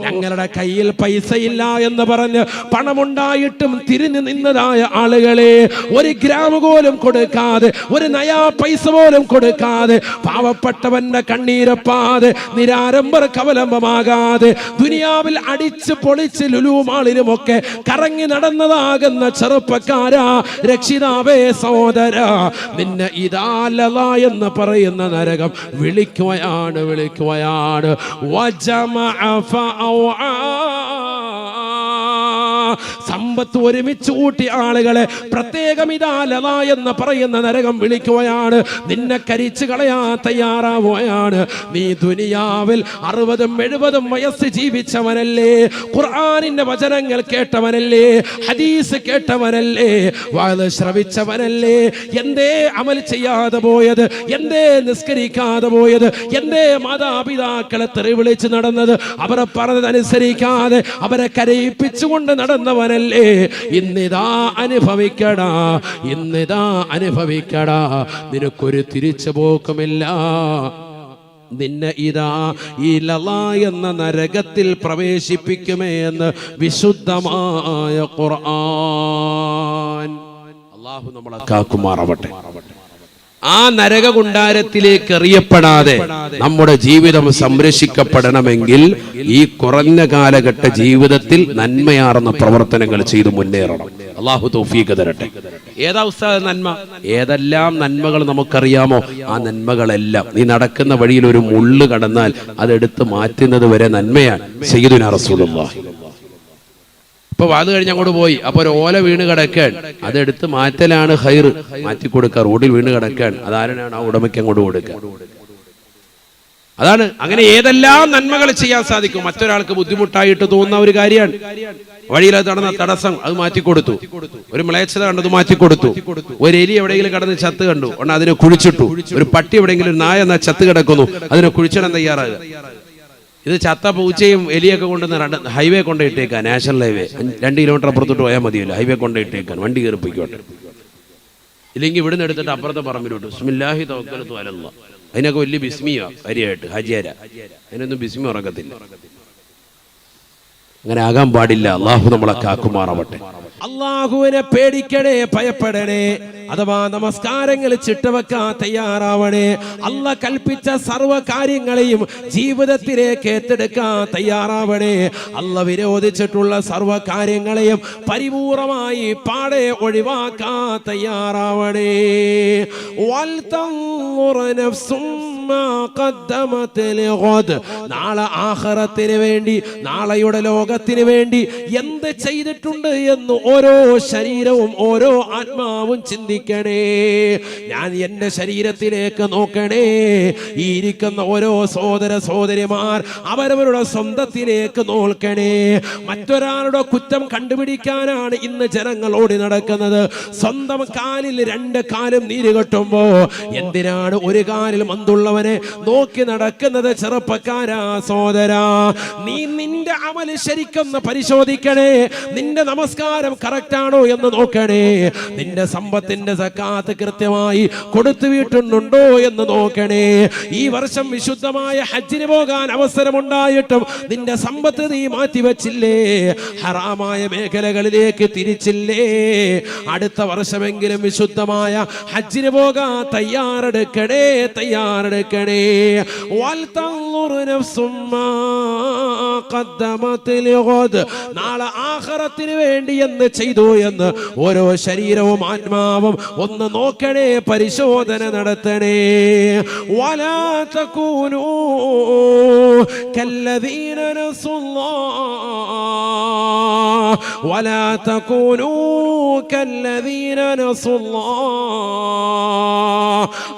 ഞങ്ങളുടെ കയ്യിൽ പൈസയില്ല എന്ന് പറഞ്ഞ് പണമുണ്ടായിട്ടും തിരിഞ്ഞു നിന്നതായ ആളുകളെ, ഒരു ഗ്രാം പോലും കൊടുക്കാതെ, ഒരു നയാ പൈസ പോലും കൊടുക്കാതെ, പാവപ്പെട്ടവന്റെ കണ്ണീരപ്പാതെ, നിരാരംഭർ കവലംബമാകാതെ ദുനിയാവിൽ അടിച്ച് പൊളിച്ച് ലുലുമാളിലുമൊക്കെ കറങ്ങി നടന്നതാകുന്ന ചെറുപ്പക്കാരാ, രക്ഷിതാവേ സഹോദര, നിന്നെ ഇതാലല എന്ന് പറയുന്ന നരകം വിളിക്കുകയാണ്. സമ്പത്ത് ഒരുമിച്ച് കൂട്ടി ആളുകളെ പ്രത്യേകം ഇതാലല എന്ന് പറയുന്ന നരകം വിളിക്കുകയാണ്. നിന്നെ കരിച്ചു കളയാൻ തയ്യാറാവുകയാണ്. നീ ദുനിയാവിൽ 60-70 വയസ്സ് ജീവിച്ചവനല്ലേ, ഖുർആനിന്റെ വചനങ്ങൾ കേട്ടവനല്ലേ, ഹദീസ് കേട്ടവനല്ലേ, വഅദ് ശ്രവിച്ചവനല്ലേ, എന്തേ അമൽ ചെയ്യാതെ പോയത്, എന്തേ നിസ്കരിക്കാതെ പോയത്, എന്തേ മാതാപിതാക്കളെ തെറി വിളിച്ച് നടന്നത്, അവരെ പറഞ്ഞതനുസരിക്കാതെ അവരെ കരയിപ്പിച്ചുകൊണ്ട് നടന്നവനല്ലേ, ഇന്നിതാ അനുഭവിക്കടാ, നിനക്കൊരു തിരിച്ചു പോക്കുമില്ല. നിന്നെ ഇതാ ഈ ലള എന്ന നരകത്തിൽ പ്രവേശിപ്പിക്കുമേ എന്ന് വിശുദ്ധമായ ഖുർആൻ. അല്ലാഹു നമ്മളെ കാക്കുമാറാവട്ടെ. ആ നരകകുണ്ടാരത്തിലേക്ക് എറിയപ്പെടാതെ നമ്മുടെ ജീവിതം സംരക്ഷിക്കപ്പെടണമെങ്കിൽ ഈ കുറഞ്ഞ കാലഘട്ട ജീവിതത്തിൽ നന്മയാർന്ന പ്രവർത്തനങ്ങൾ ചെയ്തു മുന്നേറണം. അല്ലാഹു തൗഫീഖ് തരട്ടെ. ഏതാ ഉസ്താദ് നന്മ? ഏതെല്ലാം നന്മകൾ നമുക്കറിയാമോ ആ നന്മകളെല്ലാം, നീ നടക്കുന്ന വഴിയിൽ ഒരു മുള്ള് കടന്നാൽ അതെടുത്ത് മാറ്റുന്നത് വരെ നന്മയാണ്. സയ്യിദുനാ റസൂലുള്ളാഹി ഇപ്പൊ വാത് കഴിഞ്ഞ് അങ്ങോട്ട് പോയി, അപ്പൊ ഒരു ഓല വീണ് കിടക്കാൻ, അതെടുത്ത് മാറ്റലാണ് ഖൈർ. മാറ്റി കൊടുക്കുക. റോഡിൽ വീണ് കിടക്കാൻ, അതാരാണ് ആ ഉടമയ്ക്ക് അങ്ങോട്ട് കൊടുക്കുക. അതാണ്. അങ്ങനെ ഏതെല്ലാം നന്മകൾ ചെയ്യാൻ സാധിക്കും. മറ്റൊരാൾക്ക് ബുദ്ധിമുട്ടായിട്ട് തോന്നുന്ന ഒരു കാര്യമാണ്. വഴിയിലത് നടന്ന തടസ്സം അത് മാറ്റിക്കൊടുത്തു. ഒരു മ്ലേച്ഛത കണ്ടത് മാറ്റിക്കൊടുത്തു. ഒരു എലി എവിടെയെങ്കിലും കടന്ന് ചത്ത് കണ്ടു, ഒന്ന് അതിനെ കുഴിച്ചിട്ടു. ഒരു പട്ടി എവിടെയെങ്കിലും നായ എന്നാ ചത്ത് കിടക്കുന്നു, അതിനെ കുഴിച്ചിടാൻ തയ്യാറാകുക. ഇത് ചത്ത പൂച്ചയും എലിയൊക്കെ കൊണ്ടുവന്ന് ഹൈവേ കൊണ്ടിട്ടേക്കാൻ, നാഷണൽ ഹൈവേ 2 കിലോമീറ്റർ അപ്പുറത്തോട്ട് പോയാൽ മതിയല്ലോ, ഹൈവേ കൊണ്ടിട്ടേക്കാൻ, വണ്ടി കയറിപ്പിക്കോട്ടെ. ഇല്ലെങ്കിൽ ഇവിടുന്ന് എടുത്തിട്ട് അപ്പുറത്തെ പറമ്പിലോട്ട് ബിസ്മില്ലാഹി തവക്കൽതു അലല്ലാഹ്. അതിനൊക്കെ വലിയ ബിസ്മിയാ കാര്യമായിട്ട്, ഹജിയാര. അതിനൊന്നും ബിസ്മി ഉറക്കത്തില്ല. അങ്ങനെ ആകാൻ പാടില്ല. അള്ളാഹു നമ്മളെ കാക്കുമാറാവട്ടെ. അള്ളാഹുവിനെ പേടിക്കണേ, ഭയപ്പെടണേ. അഥവാ നമസ്കാരങ്ങൾ ചിട്ടവെക്കാൻ തയ്യാറാവണേ. അള്ളാഹ് കൽപ്പിച്ച സർവ്വ കാര്യങ്ങളെയും ജീവിതത്തിലേക്ക് ഏറ്റെടുക്കാൻ തയ്യാറാവണേ. അള്ളാഹ് വിരോധിച്ചിട്ടുള്ള സർവ്വ കാര്യങ്ങളെയും പരിപൂർണമായി പാടെ ഒഴിവാക്കാൻ തയ്യാറാവണേ. നാളെ ആഖിറത്തിന് വേണ്ടി, നാളെയുടെ ലോകത്തിന് വേണ്ടി എന്ത് ചെയ്തിട്ടുണ്ട് എന്ന് ഓരോ ശരീരവും ഓരോ ആത്മാവും ചിന്തിക്കണേ. ഞാൻ എൻ്റെ ശരീരത്തിലേക്ക് നോക്കണേ. ഈ ഇരിക്കുന്ന ഓരോ സഹോദര സഹോദരിമാർ അവരവരുടെ സ്വന്തത്തിലേക്ക് നോക്കണേ. മറ്റൊരാളുടെ കുറ്റം കണ്ടുപിടിക്കാനാണ് ഇന്ന് ജനങ്ങൾ ഓടി നടക്കുന്നത്. സ്വന്തം കാലിൽ 2 കാലും നീര് കെട്ടുമ്പോ എന്തിനാണ് ഒരു കാലിൽ മന്തുള്ളവനെ നോക്കി നടക്കുന്നത്? ചെറുപ്പക്കാരാ, സഹോദരാ, നീ നിന്റെ അമൽ ശരിക്കൊന്ന് പരിശോധിക്കണേ. നിന്റെ നമസ്കാരം കറക്റ്റ് ആണോ എന്ന് നോക്കണേ. നിന്റെ സമ്പത്തിന്റെ സക്കാത്ത് കൃത്യമായി കൊടുത്തു വീട്ടുന്നുണ്ടോ എന്ന് നോക്കണേ. ഈ വർഷം വിശുദ്ധമായ ഹജ്ജിന് പോകാൻ അവസരമുണ്ടായിട്ടും നിന്റെ സമ്പത്ത് നീ മാറ്റിവെച്ചില്ലേ? ഹറാമായ മേഖലകളിലേക്ക് തിരിച്ചില്ലേ? അടുത്ത വർഷമെങ്കിലും വിശുദ്ധമായ ഹജ്ജിന് പോകാൻ തയ്യാറെടുക്കണേ. നാളെ ആഖിറത്തിന് വേണ്ടി എന്ന് ചെയ്തു എന്ന് ഓരോ ശരീരവും ആത്മാവും ഒന്ന് നോക്കണേ, പരിശോധന നടത്തണേ. വലാ തകൂനൂ കല്ലദീന നസുല്ലാഹ്, വലാ തകൂനൂ കല്ലദീന നസുല്ലാഹ്.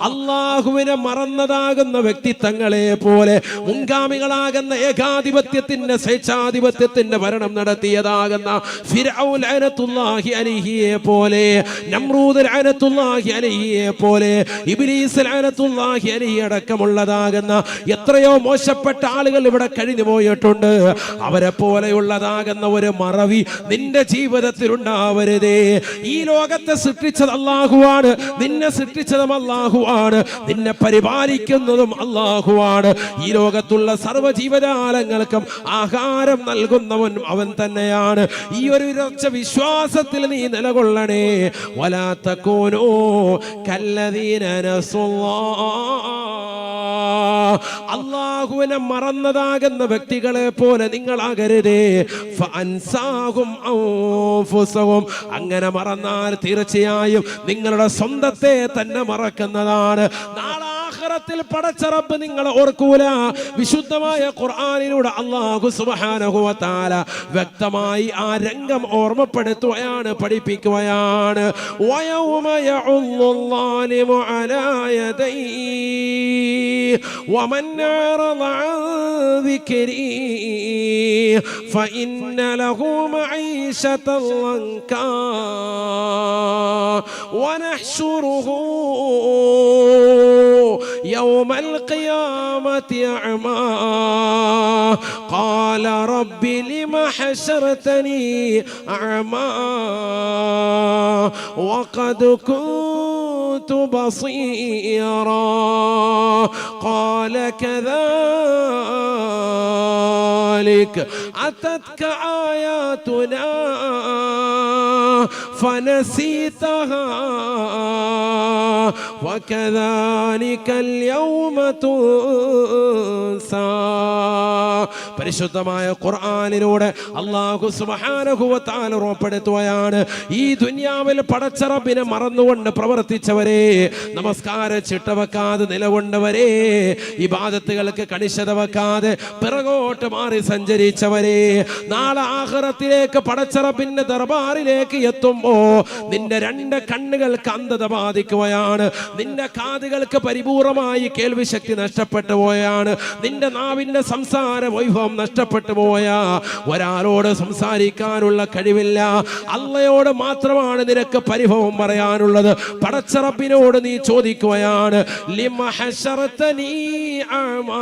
അല്ലാഹുവിനെ മറന്നതാ മറന്നതാകുന്ന വ്യക്തിത്വങ്ങളെ പോലെ മുൻഗാമികളാകുന്ന ഏകാധിപത്യത്തിന്റെ സ്വേച്ഛാധിപത്യത്തിന്റെ ഭരണം നടത്തിയതാകുന്ന ഫിർഔൻ ലഅനത്തുല്ലാഹി അലൈഹിയെ പോലെ, നമ്രൂദ് ലഅനത്തുല്ലാഹി അലൈഹിയെ പോലെ, ഇബ്ലീസ് ലഅനത്തുല്ലാഹി അലൈഹി അടക്കമുള്ളതാകുന്ന എത്രയോ മോശപ്പെട്ട ആളുകൾ ഇവിടെ കഴിഞ്ഞു പോയിട്ടുണ്ട്. അവരെ പോലെയുള്ളതാകുന്ന ഒരു മറവി നിന്റെ ജീവിതത്തിൽ ഉണ്ടാവരുതേ. ഈ ലോകത്തെ സൃഷ്ടിച്ചത് അല്ലാഹുവാണ്, നിന്നെ സൃഷ്ടിച്ചതും അല്ലാഹുവാണ്, നിന്നെ പരിപാലിക്കുന്നതും അല്ലാഹുവാണ്. ഈ ലോകത്തുള്ള സർവ്വ ജീവജാലങ്ങൾക്കും ആഹാരം നൽകുന്നവൻ അവൻ തന്നെയാണ്. ഈ ഒരു ഉറച്ച വിശ്വാസത്തിൽ നീ നിലകൊള്ളണേ. വലാ തകൂനൂ കല്ലദീന നസുല്ലാഹ്, അല്ലാഹുവിനെ മറന്നതാകുന്ന വ്യക്തികളെ പോലെ നിങ്ങളാകരുതേ. ഫഅൻസാഹും അൻഫുസഹും, അങ്ങനെ മറന്നാൽ തീർച്ചയായും നിങ്ങളുടെ സ്വന്തത്തെ തന്നെ മറക്കുന്നതാണ്. നാളെ ആഖിറത്തിൽ പടച്ച റബ്ബ് നിങ്ങളെ ഓർക്കൂല. വിശുദ്ധമായ ഖുർആനിലൂടെ അല്ലാഹു സുബ്ഹാനഹു വ തആല വ്യക്തമായി ആ രംഗം ഓർമ്മപ്പെടുത്തുകയാണ്, പഠിപ്പിക്കുകയാണ്. വയൗമ യഉല്ലാലിമു അലാ യദൈഹി വമൻ അറദ അൻ ദിക്രി ഫഇന്ന ലഹു മഈശതൻ ലൻകാ വനഹ്ശുറുഹു يوم القيامة أعمى قال رب لم حشرتني أعمى وقد كنت بصيرا قال كذلك أتتك آياتنا فنسيتها وكذلك اليوم تنسى. പരിശുദ്ധമായ ഖുർആനിലൂടെ അല്ലാഹു സുബ്ഹാനഹു വ തആല ഉറപ്പെടുത്തുകയാണ്, ഈ ദുനിയാവിൽ പടച്ച റബ്ബിനെ മറന്നുകൊണ്ട് പ്രവർത്തിച്ചവരെ, നമസ്കാര ചിട്ടവെക്കാതെ നിലകൊണ്ടവരെ, ഇബാദത്തുകൾക്ക് കണിശത വെക്കാതെ പിറകോട്ട് മാറി സഞ്ചരിച്ചവരെ, നാളെ ആഖിറത്തിലേക്ക് പടച്ച റബ്ബിന്റെ ദർബാറിലേക്ക് എത്തുമ്പോ നിന്റെ രണ്ട് കണ്ണുകൾക്ക് അന്ധത ബാധിക്കുകയാണ്, നിന്റെ കാതുകൾക്ക് പരിപൂർണമായി കേൾവി ശക്തി നഷ്ടപ്പെട്ടു പോയാണ്, നിന്റെ നാവിന്റെ സംസാര വൈഭവം നഷ്ടപ്പെട്ടു പോയ, ഒരാളോട് സംസാരിക്കാനുള്ള കഴിവില്ല, അള്ളയോട് മാത്രമാണ് നിനക്ക് പരിഭവം പറയാനുള്ളത്. പടച്ച റബ്ബിനോട് നീ ചോദിക്കുകയാണ്, ലിമ ഹശറതനീ അഅ്മാ,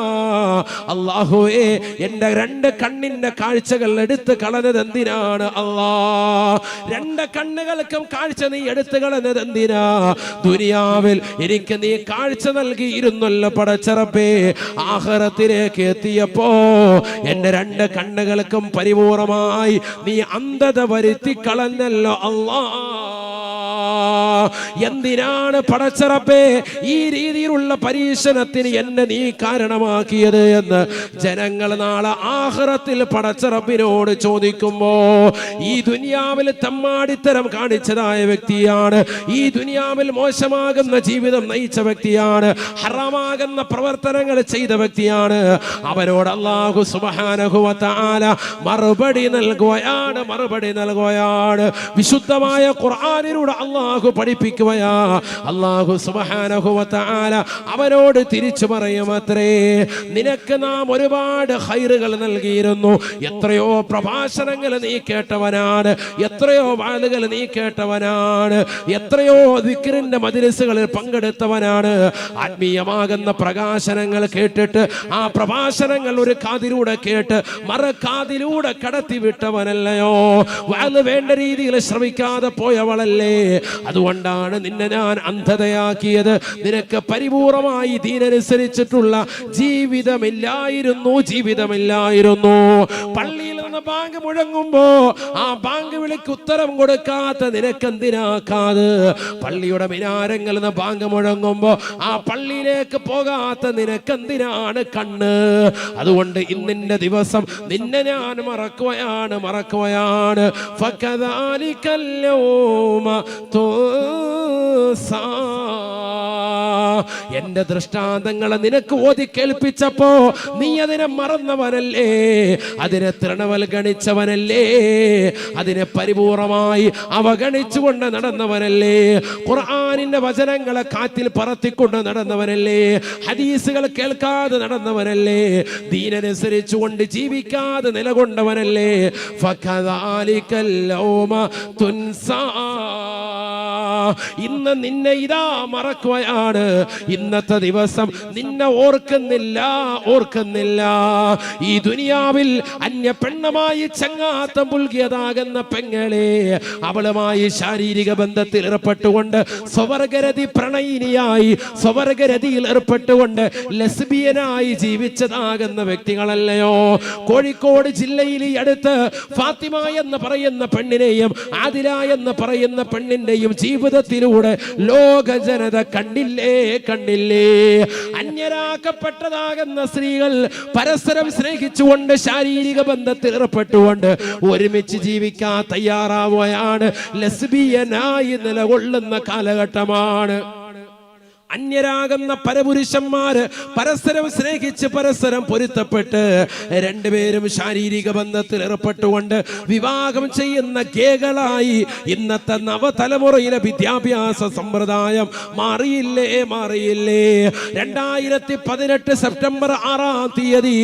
അല്ലാഹുവേ എൻ്റെ രണ്ട് കണ്ണിന്റെ കാഴ്ചകൾ എടുത്തു കളഞ്ഞത് എന്തിനാണ് അല്ലാ? രണ്ട് കണ്ണുകൾക്കും കാഴ്ച നീ എടുത്തു കളഞ്ഞത് എന്തിനാ? ദുനിയാവിൽ എനിക്ക് നീ കാഴ്ച നൽകിയിരുന്നല്ലോ പടച്ച റബ്ബേ, ആഖിറത്തിലേക്ക് എത്തിയപ്പോ എന്റെ രണ്ട് കണ്ണുകൾക്കും പരിപൂർണമായി നീ അന്ധത വരുത്തി കളഞ്ഞല്ലോ അല്ലാ. എന്തിനാണ് പടച്ച റബ്ബേ ഈ രീതിയിലുള്ള പരീക്ഷണത്തിന് എന്നെ നീ കാരണമാക്കിയത് എന്ന് ജനങ്ങൾ നാളെ ആഖിറത്തിൽ പടച്ച റബ്ബിനോട് ചോദിക്കുമ്പോ, ഈ ദുനിയാവിൽ തമ്മാടിത്തരം കാണിച്ചതായ വ്യക്തിയാണ്, ഈ ദുനിയാവിൽ മോശമാകുന്ന ജീവിതം നയിച്ച വ്യക്തിയാണ്, ഹറാമാകുന്ന പ്രവർത്തനങ്ങൾ ചെയ്ത വ്യക്തിയാണ്, അവരോട് അല്ലാഹു സുബ്ഹാനഹു വ തആല മറുപടി നൽകുകയാണ്. വിശുദ്ധമായ ഖുർആനിലൂടെ അല്ലാഹു പഠിപ്പിക്കുകയാ. അല്ലാഹു സുബ്ഹാനഹു വ തആല അവനോട് തിരിച്ചു പറയുമത്രേ, നിനക്ക് നാം ഒരുപാട് ഖൈറുകൾ നൽകിയിരുന്നു, എത്രയോ പ്രഭാഷണങ്ങൾ നീ കേട്ടവനാണ്, എത്രയോ വാളുകൾ നീ കേട്ടവനാണ്, എത്രയോ ദിക്റിന്റെ മജ്‌ലിസുകളിൽ പങ്കെടുത്തവനാണ്, ആത്മീയമാകുന്ന പ്രകാശനങ്ങൾ കേട്ടിട്ട് ആ പ്രഭാഷണങ്ങൾ ഒരു കാതിലൂടെ കേട്ട് മറുകാതിലൂടെ കടത്തിവിട്ടവനല്ലയോ? വാള് വേണ്ട രീതിയിൽ ശ്രമിക്കാതെ പോയവളല്ലേ? അതുകൊണ്ടാണ് നിന്നെ ഞാൻ അന്ധതയാക്കിയത്. നിനക്ക് പരിപൂർണമായി ദീനനുസരിച്ചിട്ടുള്ള ജീവിതമില്ലായിരുന്നു. പള്ളിയിൽ നിന്ന് ബാങ്ക് മുഴങ്ങുമ്പോ ആ ബാങ്ക് വിളിക്ക് ഉത്തരം കൊടുക്കാത്ത നിനക്കെന്തിനാക്കാത്? പള്ളിയുടെ മിനാരങ്ങളിൽ നിന്ന് ബാങ്ക് മുഴങ്ങുമ്പോ ആ പള്ളിയിലേക്ക് പോകാത്ത നിനക്കെന്തിനാണ് കണ്ണ്? അതുകൊണ്ട് ഇന്നിന്റെ ദിവസം നിന്നെ ഞാൻ മറക്കുകയാണ്. ഫകദാലികൽ യൗമ തുസാ, എന്റെ ദൃഷ്ടാന്തങ്ങളെ നിനക്ക് ഓതി കേൾപ്പിച്ചപ്പോ നീ അതിനെ മറന്നവനല്ലേ, അതിനെ തൃണവൽഗണിച്ചവനല്ലേ, അതിനെ പരിപൂർണമായി അവഗണിച്ചുകൊണ്ട് നടന്നവനല്ലേ, ഖുർആനിന്റെ വചനങ്ങളെ കാറ്റിൽ പറത്തിക്കൊണ്ട് നടന്നവനല്ലേ, ഹദീസുകൾ കേൾക്കാതെ നടന്നവനല്ലേ, ദീനനുസരിച്ചുകൊണ്ട് ജീവിക്കാതെ നിലകൊണ്ടവനല്ലേ. ഫകദാലികൽ യൗമ തുൻസാ, ഇന്ന് നിന്നെ ഇതാ മറക്കുകയാണ്. ഇന്നത്തെ ദിവസം നിന്നെ ഓർക്കുന്നില്ല. ഈ ദുനിയാവിൽ അന്യ പെണ്ണുമായി ചങ്ങാത്തം പുൽകിയതാകുന്ന പെങ്ങളെ, അവളുമായി ശാരീരിക ബന്ധത്തിൽ ഏർപ്പെട്ടുകൊണ്ട് സ്വവർഗരതി പ്രണയിനിയായി സ്വവർഗരതിയിൽ ഏർപ്പെട്ടുകൊണ്ട് ലെസ്ബിയനായി ജീവിച്ചതാകുന്ന വ്യക്തികളല്ലയോ. കോഴിക്കോട് ജില്ലയിൽ ഈ അടുത്ത് ഫാത്തിമ എന്ന് പറയുന്ന പെണ്ണിനെയും ആദില എന്ന് പറയുന്ന പെണ്ണിന്റെയും ജീവിതത്തിലൂടെ ലോക ജനത കണ്ടില്ലേ. അന്യരാക്കപ്പെട്ടതാകുന്ന സ്ത്രീകൾ പരസ്പരം സ്നേഹിച്ചുകൊണ്ട് ശാരീരിക ബന്ധത്തിൽ ഏർപ്പെട്ടുകൊണ്ട് ഒരുമിച്ച് ജീവിക്കാൻ തയ്യാറാവുകയാണ്. ലെസ്ബിയനായി നിലകൊള്ളുന്ന കാലഘട്ടമാണ്. അന്യരാകുന്ന പരപുരുഷന്മാര് പരസ്പരം സ്നേഹിച്ച് പരസ്പരം പൊരുത്തപ്പെട്ട് രണ്ടുപേരും ശാരീരിക ബന്ധത്തിൽ ഏർപ്പെട്ടുകൊണ്ട് വിവാഹം ചെയ്യുന്ന ഗേകളായി ഇന്നത്തെ നവതലമുറയിലെ വിദ്യാഭ്യാസ സമ്പ്രദായം മാറിയില്ലേ. 2018 സെപ്റ്റംബർ 6-ാം തീയതി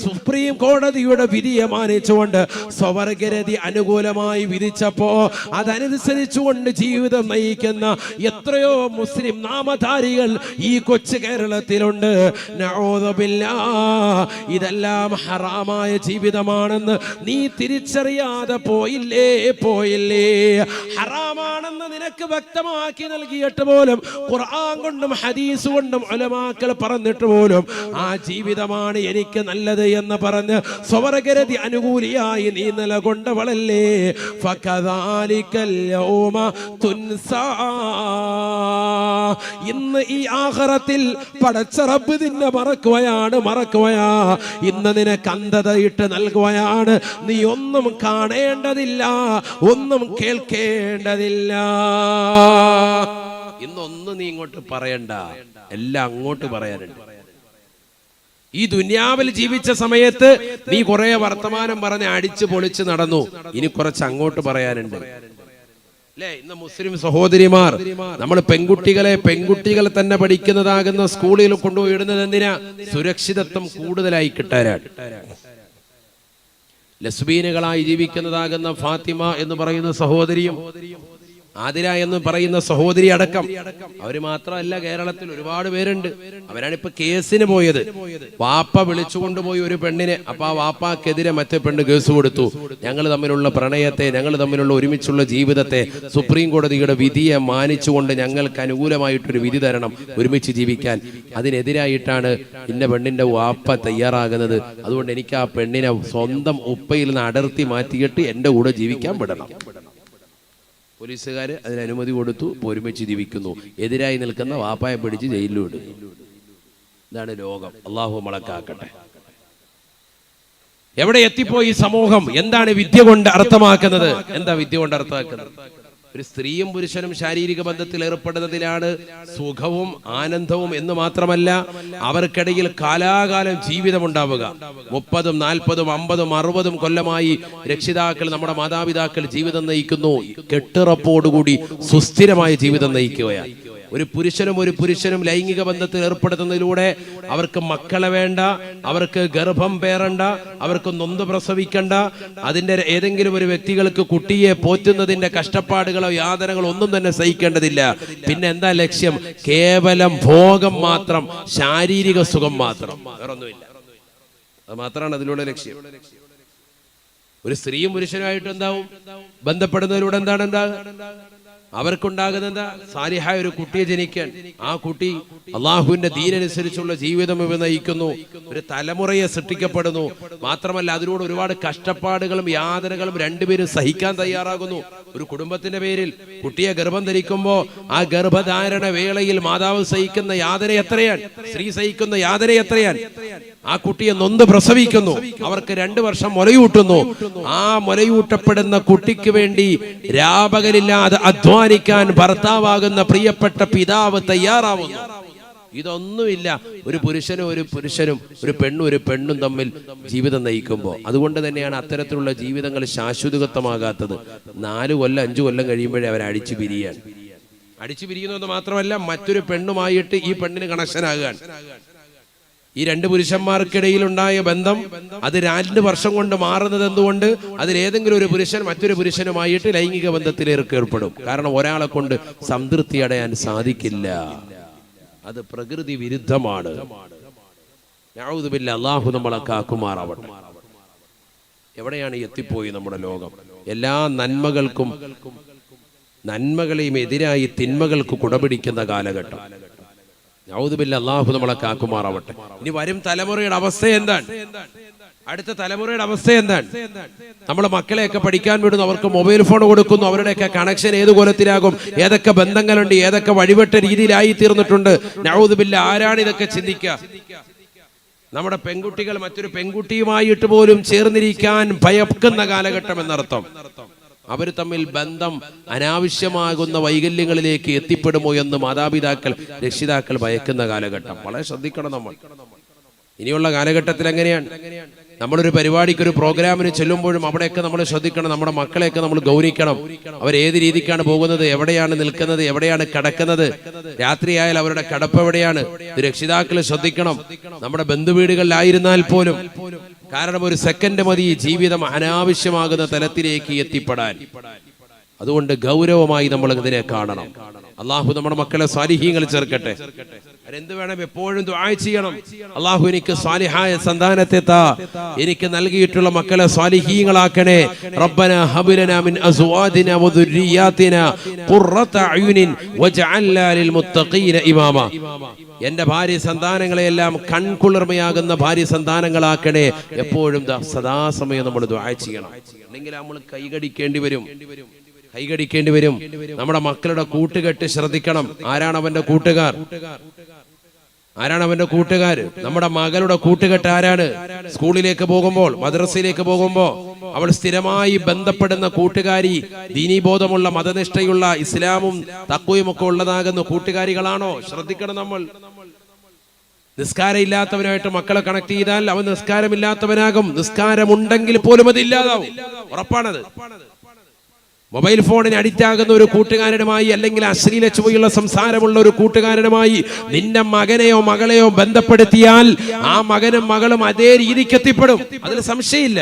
സുപ്രീം കോടതിയുടെ വിധിയെ മാനിച്ചുകൊണ്ട് സ്വവർഗരതി അനുകൂലമായി വിധിച്ചപ്പോ അതനുസരിച്ചുകൊണ്ട് ജീവിതം നയിക്കുന്ന എത്രയോ മുസ്ലിം നാമധാരി ഈ കൊച്ചു കേരളത്തിലുണ്ട്. ഇതെല്ലാം ഹറാമായ ജീവിതമാണെന്ന് നീ തിരിച്ചറിയാതെ പോയില്ലേ. ഹറാമാണെന്ന് നിനക്ക് വ്യക്തമാക്കി നൽകിയിട്ട് പോലും ഖുർആൻ കൊണ്ടും ഹദീസ് കൊണ്ടും ഉലമാക്കൾ പറഞ്ഞിട്ട് പോലും ആ ജീവിതമാണ് എനിക്ക് നല്ലത് എന്ന് പറഞ്ഞ് സ്വവർഗരതി അനുകൂലിയായി നീ നിലകൊണ്ടവളല്ലേ. ഫകദാലികൽ യൗമ തുൻസാ, ഇന്ന് ഈ ആഖിറത്തിൽ പടച്ച റബ്ബ് നിന്നെ മറക്കുകയാ. ഇന്ന് നിനക്ക് അന്ധതയിട്ട് നൽകുകയാണ്. നീ ഒന്നും കാണേണ്ടതില്ല, ഒന്നും കേൾക്കേണ്ടതില്ല. ഇന്നൊന്നും നീ ഇങ്ങോട്ട് പറയണ്ട, എല്ലാം അങ്ങോട്ട് പറയാനുണ്ട്. ഈ ദുനിയാവിൽ ജീവിച്ച സമയത്ത് നീ കുറെ വർത്തമാനം പറഞ്ഞ് അടിച്ചു പൊളിച്ച് നടന്നു. ഇനി കുറച്ച് അങ്ങോട്ട് പറയാനുണ്ട്. ഇന്ന് മുസ്ലിം സഹോദരിമാർ നമ്മൾ പെൺകുട്ടികളെ തന്നെ പഠിക്കുന്നതാകുന്ന സ്കൂളിൽ കൊണ്ടുപോയി ഇടുന്നത് എന്തിനാ? സുരക്ഷിതത്വം കൂടുതലായി കിട്ടാനാണ്. ലെസ്ബീനുകളായി ജീവിക്കുന്നതാകുന്ന ഫാത്തിമ എന്ന് പറയുന്ന സഹോദരിയും ആദില എന്ന് പറയുന്ന സഹോദരി അടക്കം അവര് മാത്രമല്ല, കേരളത്തിൽ ഒരുപാട് പേരുണ്ട്. അവരാണിപ്പോ കേസിന് പോയത്. വാപ്പ വിളിച്ചുകൊണ്ടുപോയി ഒരു പെണ്ണിനെ. അപ്പൊ ആ വാപ്പാക്കെതിരെ മറ്റേ പെണ്ണ് കേസ് കൊടുത്തു. ഞങ്ങൾ തമ്മിലുള്ള പ്രണയത്തെ, ഞങ്ങൾ തമ്മിലുള്ള ഒരുമിച്ചുള്ള ജീവിതത്തെ സുപ്രീം കോടതിയുടെ വിധിയെ മാനിച്ചുകൊണ്ട് ഞങ്ങൾക്ക് അനുകൂലമായിട്ടൊരു വിധി തരണം, ഒരുമിച്ച് ജീവിക്കാൻ. അതിനെതിരായിട്ടാണ് ഇന്ന പെണ്ണിന്റെ വാപ്പ തയ്യാറാകുന്നത്. അതുകൊണ്ട് എനിക്ക് ആ പെണ്ണിനെ സ്വന്തം ഉപ്പയിൽ നിന്ന് അടർത്തി മാറ്റിയിട്ട് എന്റെ കൂടെ ജീവിക്കാൻ വിടണം. പോലീസുകാർ അതിന് അനുമതി കൊടുത്തു. ഒരുമിച്ച് ജീവിക്കുന്നു. എതിരായി നിൽക്കുന്ന വാപ്പായെ പിടിച്ച് ജയിലിലിടും. ഇതാണ് ലോകം. അള്ളാഹു മളക്കാക്കട്ടെ. എവിടെ എത്തിപ്പോയി സമൂഹം? എന്താണ് വിദ്യ കൊണ്ട് അർത്ഥമാക്കുന്നത്? എന്താ വിദ്യ കൊണ്ട് അർത്ഥമാക്കുന്നത്? ഒരു സ്ത്രീയും പുരുഷനും ശാരീരിക ബന്ധത്തിൽ ഏർപ്പെടുന്നതിലാണ് സുഖവും ആനന്ദവും എന്ന് മാത്രമല്ല, അവർക്കിടയിൽ കാലാകാലം ജീവിതം ഉണ്ടാവുക. 30, 40, 50, 60 കൊല്ലമായി രക്ഷിതാക്കൾ, നമ്മുടെ മാതാപിതാക്കൾ ജീവിതം നയിക്കുന്നു. കെട്ടുറപ്പോടുകൂടി സുസ്ഥിരമായ ജീവിതം നയിക്കുകയാണ്. ഒരു പുരുഷനും ലൈംഗിക ബന്ധത്തിൽ ഏർപ്പെടുത്തുന്നതിലൂടെ അവർക്ക് മക്കളെ വേണ്ട, അവർക്ക് ഗർഭം പേറണ്ട, അവർക്ക് നൊന്ത് പ്രസവിക്കണ്ട, അതിന്റെ ഏതെങ്കിലും ഒരു വ്യക്തികൾക്ക് കുട്ടിയെ പോറ്റുന്നതിന്റെ കഷ്ടപ്പാടുകളോ യാതനകളോ ഒന്നും തന്നെ സഹിക്കേണ്ടതില്ല. പിന്നെ എന്താ ലക്ഷ്യം? കേവലം ഭോഗം മാത്രം, ശാരീരിക സുഖം മാത്രം, വേറൊന്നുമില്ല. അത് മാത്രമാണ് അതിലൂടെ ലക്ഷ്യം. ഒരു സ്ത്രീയും പുരുഷനുമായിട്ട് എന്താവും? ബന്ധപ്പെടുന്നതിലൂടെ എന്താണ് അവർക്കുണ്ടാകുന്നത്? എന്താ? സാലിഹായ ഒരു കുട്ടിയെ ജനിക്കാൻ. ആ കുട്ടി അള്ളാഹുവിന്റെ ദീനനുസരിച്ചുള്ള ജീവിതം നയിക്കുന്നു. ഒരു തലമുറയെ സൃഷ്ടിക്കപ്പെടുന്നു. മാത്രമല്ല അതിലൂടെ ഒരുപാട് കഷ്ടപ്പാടുകളും യാതനകളും രണ്ടുപേരും സഹിക്കാൻ തയ്യാറാകുന്നു. ഒരു കുടുംബത്തിന്റെ പേരിൽ കുട്ടിയെ ഗർഭം ധരിക്കുമ്പോ ആ ഗർഭധാരണ വേളയിൽ മാതാവ് സഹിക്കുന്ന യാതന എത്രയാണ്? സ്ത്രീ സഹിക്കുന്ന യാതന എത്രയാണ്? ആ കുട്ടിയെ നൊന്ത് പ്രസവിക്കുന്നു. അവർക്ക് 2 വർഷം മുലയൂട്ടുന്നു. ആ മുലയൂട്ടപ്പെടുന്ന കുട്ടിക്ക് വേണ്ടി രാപകലില്ലാതെ അധ്വാനിക്കാൻ ഭർത്താവാകുന്ന പ്രിയപ്പെട്ട പിതാവ് തയ്യാറാവുന്നു. ഇതൊന്നുമില്ല ഒരു പുരുഷനും ഒരു പെണ്ണും തമ്മിൽ ജീവിതം നയിക്കുമ്പോൾ. അതുകൊണ്ട് തന്നെയാണ് അത്തരത്തിലുള്ള ജീവിതങ്ങൾ ശാശ്വതത്വമാകാത്തത്. 4 കൊല്ലം 5 കൊല്ലം കഴിയുമ്പോഴേ അവർ അടിച്ചു പിരിയുന്നത് മാത്രമല്ല, മറ്റൊരു പെണ്ണുമായിട്ട് ഈ പെണ്ണിന് കണക്ഷനാകാൻ. ഈ 2 പുരുഷന്മാർക്കിടയിലുണ്ടായ ബന്ധം അത് 2 വർഷം കൊണ്ട് മാറുന്നത് എന്തുകൊണ്ട്? അതിലേതെങ്കിലും ഒരു പുരുഷൻ മറ്റൊരു പുരുഷനുമായിട്ട് ലൈംഗിക ബന്ധത്തിലേക്ക് ഏർപ്പെടും. കാരണം ഒരാളെ കൊണ്ട് സംതൃപ്തി അടയാൻ സാധിക്കില്ല. അത് പ്രകൃതി വിരുദ്ധമാണ്. നഊദു ബില്ലാഹ്, അല്ലാഹു നമ്മളെ കാക്കുമാറാവട്ടെ. എവിടെയാണ് എത്തിപ്പോയി നമ്മുടെ ലോകം? എല്ലാ നന്മകളെയും എതിരായി തിന്മകൾക്ക് കുടപിടിക്കുന്ന കാലഘട്ടം. നഊദു ബില്ലാഹ്, അല്ലാഹു നമ്മളെ കാക്കുമാറാവട്ടെ. ഇനി വരും തലമുറയുടെ അവസ്ഥ എന്താണ്? അടുത്ത തലമുറയുടെ അവസ്ഥ എന്താണ്? നമ്മളെ മക്കളെയൊക്കെ പഠിക്കാൻ വിടുന്നു, അവർക്ക് മൊബൈൽ ഫോൺ കൊടുക്കുന്നു. അവരുടെയൊക്കെ കണക്ഷൻ ഏത് കോലത്തിലാകും? ഏതൊക്കെ ബന്ധങ്ങളുണ്ട്? ഏതൊക്കെ വഴിവെട്ട രീതിയിലായി തീർന്നിട്ടുണ്ട്? നഊദു ബില്ലാഹ്, ആരാണ് ഇതൊക്കെ ചിന്തിക്കുക? നമ്മുടെ പെൺകുട്ടികൾ മറ്റൊരു പെൺകുട്ടിയുമായിട്ട് പോലും ചേർന്നിരിക്കാൻ ഭയക്കുന്ന കാലഘട്ടം എന്നർത്ഥം. അവർ തമ്മിൽ ബന്ധം അനാവശ്യമാകുന്ന വൈകല്യങ്ങളിലേക്ക് എത്തിപ്പെടുമോ എന്ന് മാതാപിതാക്കൾ രക്ഷിതാക്കൾ ഭയക്കുന്ന കാലഘട്ടം. വളരെ ശ്രദ്ധിക്കണം നമ്മൾ. ഇനിയുള്ള കാലഘട്ടത്തിൽ എങ്ങനെയാണ്? നമ്മളൊരു പരിപാടിക്ക്, ഒരു പ്രോഗ്രാമിന് ചെല്ലുമ്പോഴും അവിടെയൊക്കെ നമ്മൾ ശ്രദ്ധിക്കണം. നമ്മുടെ മക്കളെയൊക്കെ നമ്മൾ ഗൗനിക്കണം. അവരേത് രീതിക്കാണ് പോകുന്നത്, എവിടെയാണ് നിൽക്കുന്നത്, എവിടെയാണ് കിടക്കുന്നത്, രാത്രിയായാൽ അവരുടെ കിടപ്പ് എവിടെയാണ്, ഇത് രക്ഷിതാക്കൾ ശ്രദ്ധിക്കണം. നമ്മുടെ ബന്ധുവീടുകളിലായിരുന്നാൽ പോലും. കാരണം ഒരു സെക്കൻഡ് മതി ജീവിതം അനാവശ്യമാകുന്ന തലത്തിലേക്ക് എത്തിപ്പെടാൻ. അതുകൊണ്ട് ഗൗരവമായി നമ്മൾ ഇതിനെ കാണണം. അള്ളാഹു നമ്മുടെ മക്കളെ സാലിഹീങ്ങൾ ചേർക്കട്ടെ. എന്ത് വേണം? എപ്പോഴും ദുആ ചെയ്യണം. അള്ളാഹു എനിക്ക് സാലിഹായ സന്താനത്തെ താ, എനിക്ക് നൽകിയിട്ടുള്ള മക്കളെ സാലിഹീങ്ങളാക്കണേ. റബ്ബനാ ഹബ് ലനാ മിൻ അസ്വാദിനാ വദുർരിയാതിനാ ഖുർറത അയുനിൻ വജഅൽനാ ലിൽ മുത്തഖീന ഇമാമ. എന്റെ ഭാര്യ സന്താനങ്ങളെയെല്ലാം കൺകുളിർമയാകുന്ന ഭാര്യ സന്താനങ്ങളാക്കണേ. എപ്പോഴും സദാസമയം നമ്മൾ ദുആ ചെയ്യണം. അല്ലെങ്കിൽ നമ്മൾ കൈകടിക്കേണ്ടി വരും. നമ്മുടെ മക്കളുടെ കൂട്ടുകെട്ട് ശ്രദ്ധിക്കണം. ആരാണ് അവന്റെ കൂട്ടുകാർ? നമ്മുടെ മകളുടെ കൂട്ടുകെട്ട് ആരാണ്? സ്കൂളിലേക്ക് പോകുമ്പോൾ, മദ്രസയിലേക്ക് പോകുമ്പോൾ അവൾ സ്ഥിരമായി ബന്ധപ്പെടുന്ന കൂട്ടുകാരി ദീനീബോധമുള്ള, മതനിഷ്ഠയുള്ള, ഇസ്ലാമും തഖ്വയും ഒക്കെ ഉള്ളതാകുന്ന കൂട്ടുകാരികളാണോ? ശ്രദ്ധിക്കണം നമ്മൾ. നിസ്കാരം ഇല്ലാത്തവനായിട്ട് മക്കളെ കണക്ട് ചെയ്താൽ അവൻ നിസ്കാരമില്ലാത്തവനാകും. നിസ്കാരമുണ്ടെങ്കിൽ പോലും അത് ഇല്ലാതാവും. ഉറപ്പാണത്. മൊബൈൽ ഫോണിന് അഡിക്റ്റ് ആകുന്ന ഒരു കൂട്ടുകാരനുമായി, അല്ലെങ്കിൽ അശ്ലീല ചുവയുള്ള സംസാരമുള്ള ഒരു കൂട്ടുകാരനുമായി നിന്റെ മകനെയോ മകളെയോ ബന്ധപ്പെടുത്തിയാൽ ആ മകനും മകളും അതേ രീതിക്ക് എത്തിപ്പെടും. അതിൽ സംശയമില്ല.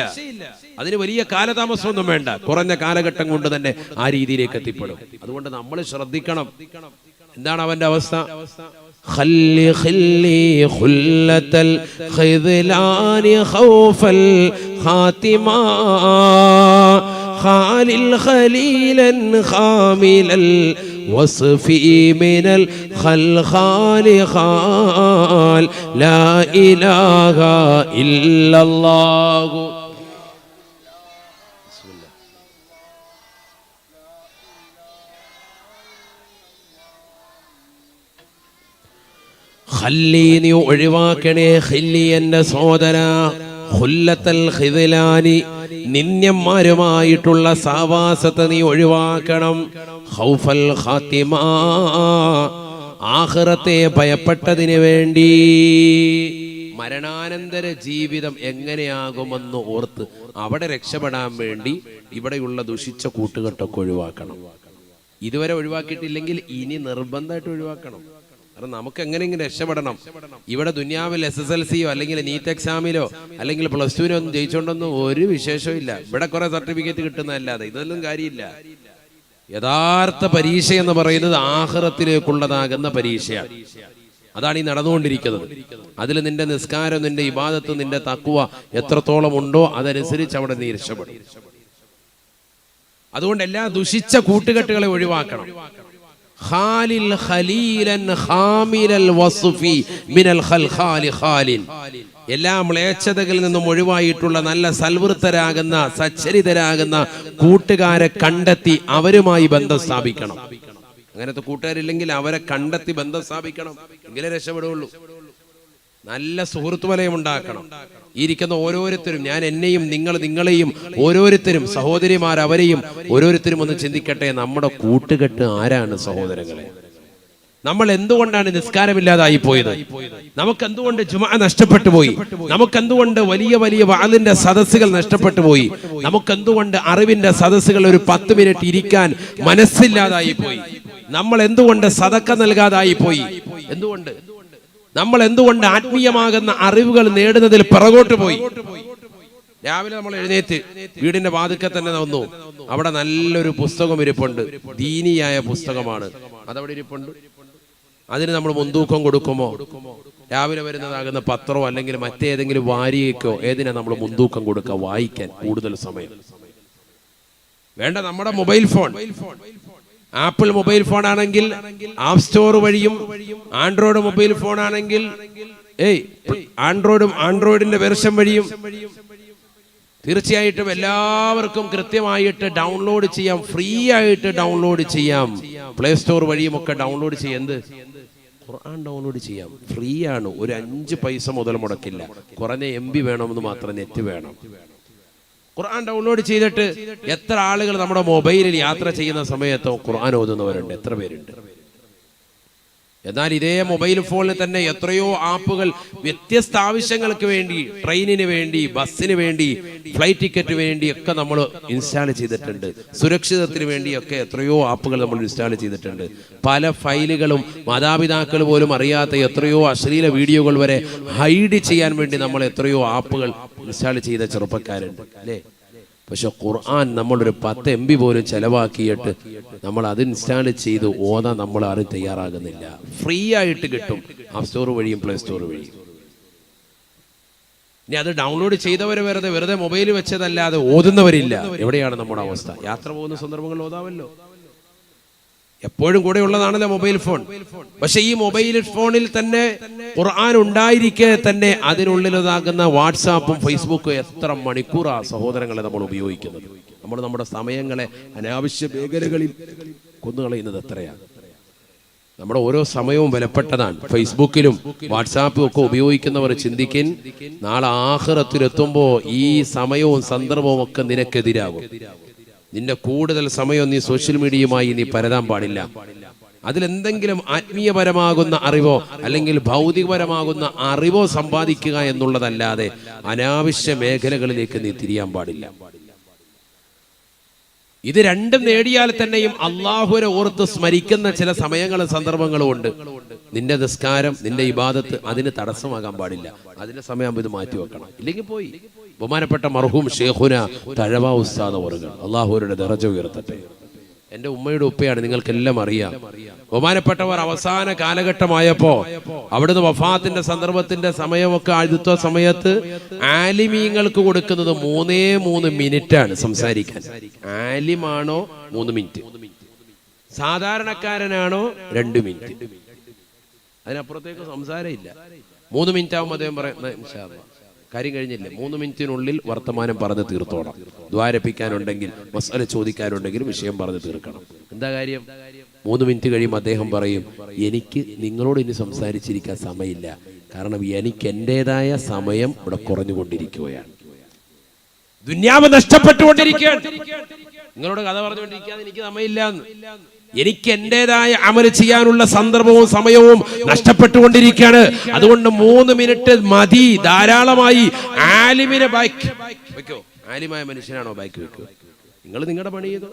അതിന് വലിയ കാലതാമസമൊന്നും വേണ്ട. കുറഞ്ഞ കാലഘട്ടം കൊണ്ട് തന്നെ ആ രീതിയിലേക്ക് എത്തിപ്പെടും. അതുകൊണ്ട് നമ്മൾ ശ്രദ്ധിക്കണം. എന്താണ് അവന്റെ അവസ്ഥ? خلي خلة الخذلان خوف الخاتمة خالل خليلا خامل الوصف من الخلخال خال لا إله إلا الله. ഖല്ലി, നീ ഒഴിവാക്കണേ. ഖല്ലി, എന്റെ സഹോദര, ഖുല്ലത്തൽ ഖിദ്ലാനി, നിന്യന്മാരുമായിട്ടുള്ള സാവാസത്തെ നീ ഒഴിവാക്കണം. ഖൗഫൽ ഖാത്തിമ, ആഖിറത്തെ ഭയപ്പെട്ടതിന് വേണ്ടി. മരണാനന്തര ജീവിതം എങ്ങനെയാകുമെന്ന് ഓർത്ത് അവിടെ രക്ഷപ്പെടാൻ വേണ്ടി ഇവിടെയുള്ള ദുഷിച്ച കൂട്ടുകെട്ടൊക്കെ ഒഴിവാക്കണം. ഇതുവരെ ഒഴിവാക്കിയിട്ടില്ലെങ്കിൽ ഇനി നിർബന്ധമായിട്ട് ഒഴിവാക്കണം. കാരണം നമുക്ക് എങ്ങനെയെങ്കിലും രക്ഷപ്പെടണം. ഇവിടെ ദുനിയാവിൽ SSLCയോ അല്ലെങ്കിൽ നീറ്റ് എക്സാമിലോ അല്ലെങ്കിൽ +2 ഒന്നും ജയിച്ചോണ്ടൊന്നും ഒരു വിശേഷവും ഇല്ല. ഇവിടെ കുറെ സർട്ടിഫിക്കറ്റ് കിട്ടുന്നതല്ലാതെ ഇതൊന്നും കാര്യമില്ല. യഥാർത്ഥ പരീക്ഷ എന്ന് പറയുന്നത് ആഖിറത്തിലേക്കുള്ളതാകുന്ന പരീക്ഷയാണ്. അതാണ് ഈ നടന്നുകൊണ്ടിരിക്കുന്നത്. അതിൽ നിന്റെ നിസ്കാരം, നിന്റെ ഇബാദത്ത്, നിന്റെ തഖ്വ എത്രത്തോളം ഉണ്ടോ അതനുസരിച്ച് അവിടെ നീ രക്ഷപ്പെടും. അതുകൊണ്ട് എല്ലാ ദുഷിച്ച കൂട്ടുകെട്ടുകളെ ഒഴിവാക്കണം. ഖാലിൽ ഖലീലൻ ഖാമിലൽ വസ്ഫി മിനൽ ഖൽഖാലി ഖാലിൻ, എല്ലാ മ്ലേച്ഛതകളിൽ നിന്നും ഒഴിവായിട്ടുള്ള നല്ല സൽവൃത്തരാകുന്ന സച്ചരിതരാകുന്ന കൂട്ടുകാരെ കണ്ടെത്തി അവരുമായി ബന്ധം സ്ഥാപിക്കണം. അങ്ങനത്തെ കൂട്ടുകാരില്ലെങ്കിൽ അവരെ കണ്ടെത്തി ബന്ധം സ്ഥാപിക്കണം. എങ്കിലേ രക്ഷപ്പെടുള്ളൂ. നല്ല സുഹൃത്ത് വലയം ഉണ്ടാക്കണം. ഇരിക്കുന്ന ഓരോരുത്തരും, ഞാൻ എന്നെയും നിങ്ങളെയും ഓരോരുത്തരും, സഹോദരിമാർ അവരെയും ഓരോരുത്തരും ഒന്ന് ചിന്തിക്കട്ടെ. നമ്മുടെ കൂട്ടുകെട്ട് ആരാണ് സഹോദരങ്ങളെ? നമ്മൾ എന്തുകൊണ്ടാണ് നിസ്കാരമില്ലാതായി പോയത്? നമുക്ക് എന്തുകൊണ്ട് ജുമുഅ നഷ്ടപ്പെട്ടു പോയി? നമുക്ക് എന്തുകൊണ്ട് വലിയ വലിയ വഅലിന്റെ സദസ്സുകൾ നഷ്ടപ്പെട്ടു പോയി? നമുക്ക് എന്തുകൊണ്ട് അറിവിന്റെ സദസ്സുകൾ ഒരു 10 മിനിറ്റ് ഇരിക്കാൻ മനസ്സില്ലാതായി പോയി? നമ്മൾ എന്തുകൊണ്ട് സദക്ക നൽകാതായി പോയി? എന്തുകൊണ്ട് നമ്മൾ എന്തുകൊണ്ട് ആത്മീയമാകുന്ന അറിവുകൾ നേടുന്നതിൽ പിറകോട്ട് പോയി? രാവിലെ നമ്മൾ എഴുന്നേറ്റ് വീടിന്റെ വാതിൽക്കൽ തന്നെ വന്നു. അവിടെ നല്ലൊരു പുസ്തകം ഇരിപ്പുണ്ട്, ദീനിയായ പുസ്തകമാണ്, അതവിടെ ഇരിപ്പുണ്ട്. അതിന് നമ്മൾ മുൻതൂക്കം കൊടുക്കുമോ? രാവിലെ വരുന്നതാകുന്ന പത്രമോ അല്ലെങ്കിൽ മറ്റേതെങ്കിലും വാരികയ്ക്കോ ഏതിനാ നമ്മൾ മുൻതൂക്കം കൊടുക്കുക? വായിക്കാൻ കൂടുതൽ സമയം വേണ്ട. നമ്മുടെ mobile phone, apple mobile phone ആണെങ്കിൽ ആപ്പ് സ്റ്റോർ വഴിയും, ആൻഡ്രോയിഡ് മൊബൈൽ ഫോൺ ആണെങ്കിൽ ആൻഡ്രോയിഡിന്റെ വെർഷൻ വഴിയും തീർച്ചയായിട്ടും എല്ലാവർക്കും കൃത്യമായിട്ട് ഡൗൺലോഡ് ചെയ്യാം, ഫ്രീ ആയിട്ട് ഡൗൺലോഡ് ചെയ്യാം. പ്ലേ സ്റ്റോർ വഴിയും ഒക്കെ ഡൗൺലോഡ് ചെയ്യാം. എന്ത്? ഖുർആൻ ഡൗൺലോഡ് ചെയ്യാം, ഫ്രീ ആണ്. ഒരു 5 പൈസ മുതൽ മുടക്കില്ല. കുറഞ്ഞ MB വേണമെന്ന് മാത്രം, നെറ്റ് വേണം. ഖുർആൻ ഡൗൺലോഡ് ചെയ്തിട്ട് എത്ര ആളുകൾ നമ്മുടെ മൊബൈലിൽ യാത്ര ചെയ്യുന്ന സമയത്തോ ഖുർആൻ ഓതുന്നവരുണ്ട്? എത്ര പേരുണ്ട്? എന്നാൽ ഇതേ മൊബൈൽ ഫോണിൽ തന്നെ എത്രയോ ആപ്പുകൾ വ്യത്യസ്ത ആവശ്യങ്ങൾക്ക് വേണ്ടി, ട്രെയിനിന് വേണ്ടി, ബസ്സിന് വേണ്ടി, ഫ്ലൈറ്റ് ടിക്കറ്റ് വേണ്ടി ഒക്കെ നമ്മൾ ഇൻസ്റ്റാൾ ചെയ്തിട്ടുണ്ട്. സുരക്ഷിതത്തിന് വേണ്ടിയൊക്കെ എത്രയോ ആപ്പുകൾ നമ്മൾ ഇൻസ്റ്റാൾ ചെയ്തിട്ടുണ്ട്. പല ഫയലുകളും മാതാപിതാക്കൾ പോലും അറിയാത്ത എത്രയോ അശ്ലീല വീഡിയോകൾ വരെ ഹൈഡ് ചെയ്യാൻ വേണ്ടി നമ്മൾ എത്രയോ ആപ്പുകൾ ഇൻസ്റ്റാൾ ചെയ്ത ചെറുപ്പക്കാരുണ്ട്, അല്ലേ? പക്ഷെ ഖുർആൻ നമ്മളൊരു 10 MB പോലും ചെലവാക്കിയിട്ട് നമ്മൾ അത് ഇൻസ്റ്റാൾ ചെയ്ത് ഓതാൻ നമ്മൾ ആരും തയ്യാറാകുന്നില്ല. ഫ്രീ ആയിട്ട് കിട്ടും, ആപ്പ് സ്റ്റോർ വഴിയും പ്ലേ സ്റ്റോർ വഴിയും. ഇനി അത് ഡൗൺലോഡ് ചെയ്തവരെ വെറുതെ മൊബൈൽ വെച്ചതല്ലാതെ ഓതുന്നവരില്ല. എവിടെയാണ് നമ്മുടെ അവസ്ഥ? യാത്ര പോകുന്ന സന്ദർഭങ്ങൾ ഓതാവല്ലോ. എപ്പോഴും കൂടെ ഉള്ളതാണല്ലോ മൊബൈൽ ഫോൺ. പക്ഷെ ഈ മൊബൈൽ ഫോണിൽ തന്നെ ഖുർആൻ ഉണ്ടായിരിക്കെ തന്നെ അതിനുള്ളിലതാകുന്ന വാട്സാപ്പും ഫേസ്ബുക്കും എത്ര മണിക്കൂറാ സഹോദരങ്ങളെ നമ്മൾ ഉപയോഗിക്കുന്നത്. നമ്മൾ നമ്മുടെ സമയങ്ങളെ അനാവശ്യ മേഖലകളിൽ കൊന്നുകളയുന്നത് എത്രയാണ്. നമ്മുടെ ഓരോ സമയവും വിലപ്പെട്ടതാണ്. ഫേസ്ബുക്കിലും വാട്സാപ്പും ഒക്കെ ഉപയോഗിക്കുന്നവർ ചിന്തിക്കിൻ, നാളെ ആഖിറത്തിലെത്തുമ്പോൾ ഈ സമയവും സന്ദർഭവും ഒക്കെ നിനക്കെതിരാകും. നിന്റെ കൂടുതൽ സമയം നീ സോഷ്യൽ മീഡിയയുമായി നീ പരതാൻ പാടില്ല. അതിലെന്തെങ്കിലും ആത്മീയപരമാകുന്ന അറിവോ അല്ലെങ്കിൽ ഭൗതികപരമാകുന്ന അറിവോ സമ്പാദിക്കുക എന്നുള്ളതല്ലാതെ അനാവശ്യ മേഖലകളിലേക്ക് നീ തിരിയാൻ പാടില്ല. ഇത് രണ്ടും നേടിയാൽ തന്നെയും അള്ളാഹുവിനെ ഓർത്ത് സ്മരിക്കുന്ന ചില സമയങ്ങളും സന്ദർഭങ്ങളും ഉണ്ട്. നിന്റെ നിസ്കാരം, നിന്റെ ഇബാദത്ത് അതിന് തടസ്സമാകാൻ പാടില്ല. അതിന്റെ സമയം ഇത് മാറ്റി വെക്കണം, ഇല്ലെങ്കിൽ പോയി. ബഹുമാനപ്പെട്ട മർഹൂം ഷേഖുന തഴവ ഉസ്താദ് അവറുകൾ, അള്ളാഹുവിന്റെ ദറജ ഉയർത്തട്ടെ. എന്റെ ഉമ്മയുടെ ഉപ്പയാണ്, നിങ്ങൾക്കെല്ലാം അറിയാം. ബഹുമാനപ്പെട്ടവർ അവസാന കാലഘട്ടമായപ്പോ അവിടുന്ന് വഫാത്തിന്റെ സന്ദർഭത്തിന്റെ സമയമൊക്കെ അടുത്ത സമയത്ത് ആലിമീങ്ങൾക്ക് കൊടുക്കുന്നത് 3 മിനിറ്റാണ് സംസാരിക്കാൻ. ആലിമാണോ 3 മിനിറ്റ്, സാധാരണക്കാരനാണോ 2 മിനിറ്റ്, അതിനപ്പുറത്തേക്ക് സംസാരം ഇല്ല. 3 മിനിറ്റ് ആവുമ്പോൾ അദ്ദേഹം പറയുന്നത് ഇൻഷാ അല്ലാഹ് കാര്യം കഴിഞ്ഞില്ലേ, 3 മിനിറ്റിനുള്ളിൽ വർത്തമാനം പറഞ്ഞ് തീർത്തോണം. ദ്വാരപ്പിക്കാനുണ്ടെങ്കിൽ, മസ്അല ചോദിക്കാനുണ്ടെങ്കിൽ വിഷയം പറഞ്ഞ് തീർക്കണം. എന്താ കാര്യം? 3 മിനിറ്റ് കഴിയുമ്പോൾ അദ്ദേഹം പറയും, എനിക്ക് നിങ്ങളോട് ഇനി സംസാരിച്ചിരിക്കാൻ സമയമില്ല, കാരണം എനിക്ക് എന്റേതായ സമയം ഇവിടെ കുറഞ്ഞുകൊണ്ടിരിക്കുകയാണ്, ദുന്യാവ് നഷ്ടപ്പെട്ടുകൊണ്ടിരിക്കുകയാണ്. നിങ്ങളോട് കഥ പറഞ്ഞുകൊണ്ടിരിക്കാതെ എനിക്ക് സമയമില്ല. എനിക്ക് എന്റേതായ അമല് ചെയ്യാനുള്ള സന്ദർഭവും സമയവും നഷ്ടപ്പെട്ടുകൊണ്ടിരിക്കുകയാണ്. അതുകൊണ്ട് 3 മിനിറ്റ് മതി, ധാരാളമായി. ആലിമിനെ ബാക്ക് വെക്കോ? ആലിമായ മനുഷ്യനാണോ ബാക്ക് വെക്കോ? നിങ്ങൾ നിങ്ങളുടെ പണി ചെയ്തോ.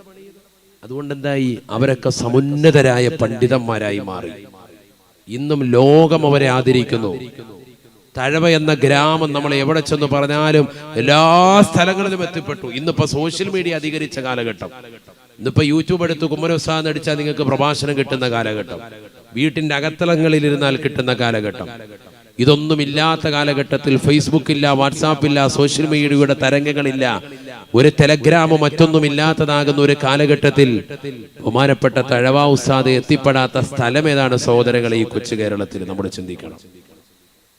അതുകൊണ്ട് എന്തായി? അവരൊക്കെ സമുന്നതരായ പണ്ഡിതന്മാരായി മാറി. ഇന്നും ലോകം അവരെ ആദരിക്കുന്നു. തഴവ എന്ന ഗ്രാമം നമ്മൾ എവിടെ ചെന്ന് പറഞ്ഞാലും എല്ലാ സ്ഥലങ്ങളിലും എത്തിപ്പെട്ടു. ഇന്നിപ്പോ സോഷ്യൽ മീഡിയ അധികരിച്ച കാലഘട്ടം. ഇന്നിപ്പോ യൂട്യൂബ് എടുത്ത് കുമ്മനോസാന്ന് അടിച്ചാൽ നിങ്ങൾക്ക് പ്രഭാഷണം കിട്ടുന്ന കാലഘട്ടം. വീട്ടിന്റെ അകത്തളങ്ങളിൽ ഇരുന്നാൽ കിട്ടുന്ന കാലഘട്ടം. ഇതൊന്നുമില്ലാത്ത കാലഘട്ടത്തിൽ ഫേസ്ബുക്ക് ഇല്ല, വാട്സാപ്പ് ഇല്ല, സോഷ്യൽ മീഡിയയുടെ തരംഗങ്ങളില്ല, ഒരു ടെലഗ്രാമോ മറ്റൊന്നും ഇല്ലാത്തതാകുന്ന ഒരു കാലഘട്ടത്തിൽ ബഹുമാനപ്പെട്ട തഴവ ഉസ്താദ് എത്തിപ്പെടാത്ത സ്ഥലം ഏതാണ് സഹോദരങ്ങളെ? ഈ കൊച്ചു കേരളത്തിൽ നമ്മൾ ചിന്തിക്കണം.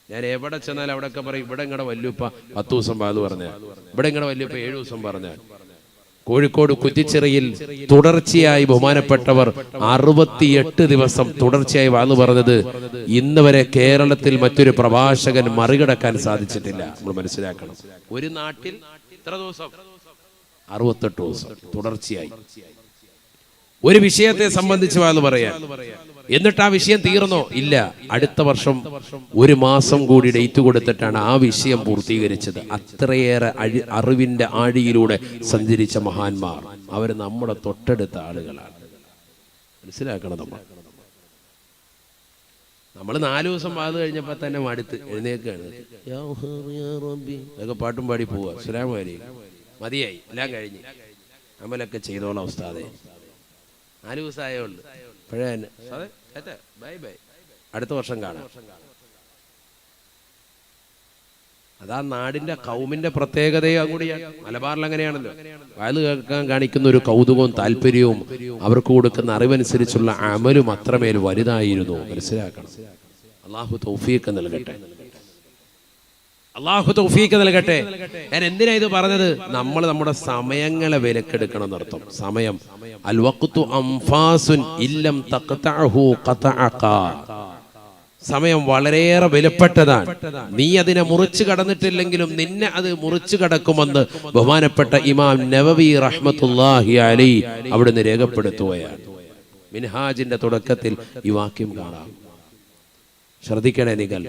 ഞാൻ എവിടെ ചെന്നാൽ അവിടെയൊക്കെ പറയും, ഇവിടെ ഇങ്ങടെ വല്യുപ്പ 10 ദിവസം അത് പറഞ്ഞാൽ, ഇവിടെ ഇങ്ങടെ വല്യുപ്പ 7 ദിവസം പറഞ്ഞാൽ. കോഴിക്കോട് കുറ്റിച്ചിറയിൽ തുടർച്ചയായി ബഹുമാനപ്പെട്ടവർ 68 ദിവസം തുടർച്ചയായി വാന്ന് പറഞ്ഞത് ഇന്ന് വരെ കേരളത്തിൽ മറ്റൊരു പ്രഭാഷകൻ മറികടക്കാൻ സാധിച്ചിട്ടില്ല. നമ്മൾ മനസ്സിലാക്കണം. ഒരു നാട്ടിൽ എത്ര ദിവസം? 68 ദിവസം തുടർച്ചയായി ഒരു വിഷയത്തെ സംബന്ധിച്ച് വാന്ന് പറയാൻ. എന്നിട്ട് ആ വിഷയം തീർന്നോ? ഇല്ല. അടുത്ത വർഷം 1 മാസം കൂടി ഡേറ്റ് കൊടുത്തിട്ടാണ് ആ വിഷയം പൂർത്തീകരിച്ചത്. അത്രയേറെ അറിവിന്റെ ആഴിയിലൂടെ സഞ്ചരിച്ച മഹാന്മാർ അവർ നമ്മുടെ തൊട്ടടുത്ത ആളുകളാണ്. മനസ്സിലാക്കണം. നമ്മൾ 4 ദിവസം വാത് കഴിഞ്ഞപ്പോൾ തന്നെ മടുത്ത് എഴുന്നേക്കാണ്, അതൊക്കെ പാട്ടും പാടി പോവുക. അസ്സലാമു അലൈക്കും, മതിയായി, എല്ലാം കഴിഞ്ഞ് അമലൊക്കെ ചെയ്തോളാം ഉസ്താദേ. 4 ദിവസമായേ ഉള്ളൂ. പഴയ ബൈ ബൈ, അടുത്ത വർഷം കാണാം. അതാ നാടിന്റെ കൗമിന്റെ പ്രത്യേകതയും അങ്ങോട്ടിയാണ്. മലബാറിൽ അങ്ങനെയാണല്ലോ. വയത് കേൾക്കാൻ കാണിക്കുന്ന ഒരു കൗതുകവും താല്പര്യവും അവർക്ക് കൊടുക്കുന്ന അറിവനുസരിച്ചുള്ള അമലും അത്രമേൽ വലുതായിരുന്നു. മനസ്സിലാക്കണം. അള്ളാഹു തൗഫീഖ് നൽകട്ടെ, അള്ളാഹു തൗഫീഖ് നൽകട്ടെ. ഞാൻ എന്തിനാ ഇത് പറഞ്ഞത്? നമ്മൾ നമ്മുടെ സമയങ്ങളെ വിലക്കെടുക്കണം എന്നർത്ഥം. സമയം അൽ വഖ്തു അംഫാസുൻ ഇല്ലം തഖ്തഅഹു ഖതഅക. സമയം വളരെയേറെ വിലപ്പെട്ടതാണ്. നീ അതിനെ മുറിച്ചു കടന്നിട്ടില്ലെങ്കിലും നിന്നെ അത് മുറിച്ചു കടക്കുമെന്ന് ബഹുമാനപ്പെട്ട ഇമാം നവവി റഹ്മത്തുള്ളാഹി അലൈഹി അവിടുന്ന് രേഖപ്പെടുത്തുകയാണ്. മിൻഹാജിന്റെ തുടക്കത്തിൽ ഈ വാക്യം കാണാം. ശ്രദ്ധിക്കണേ നിങ്ങൾ.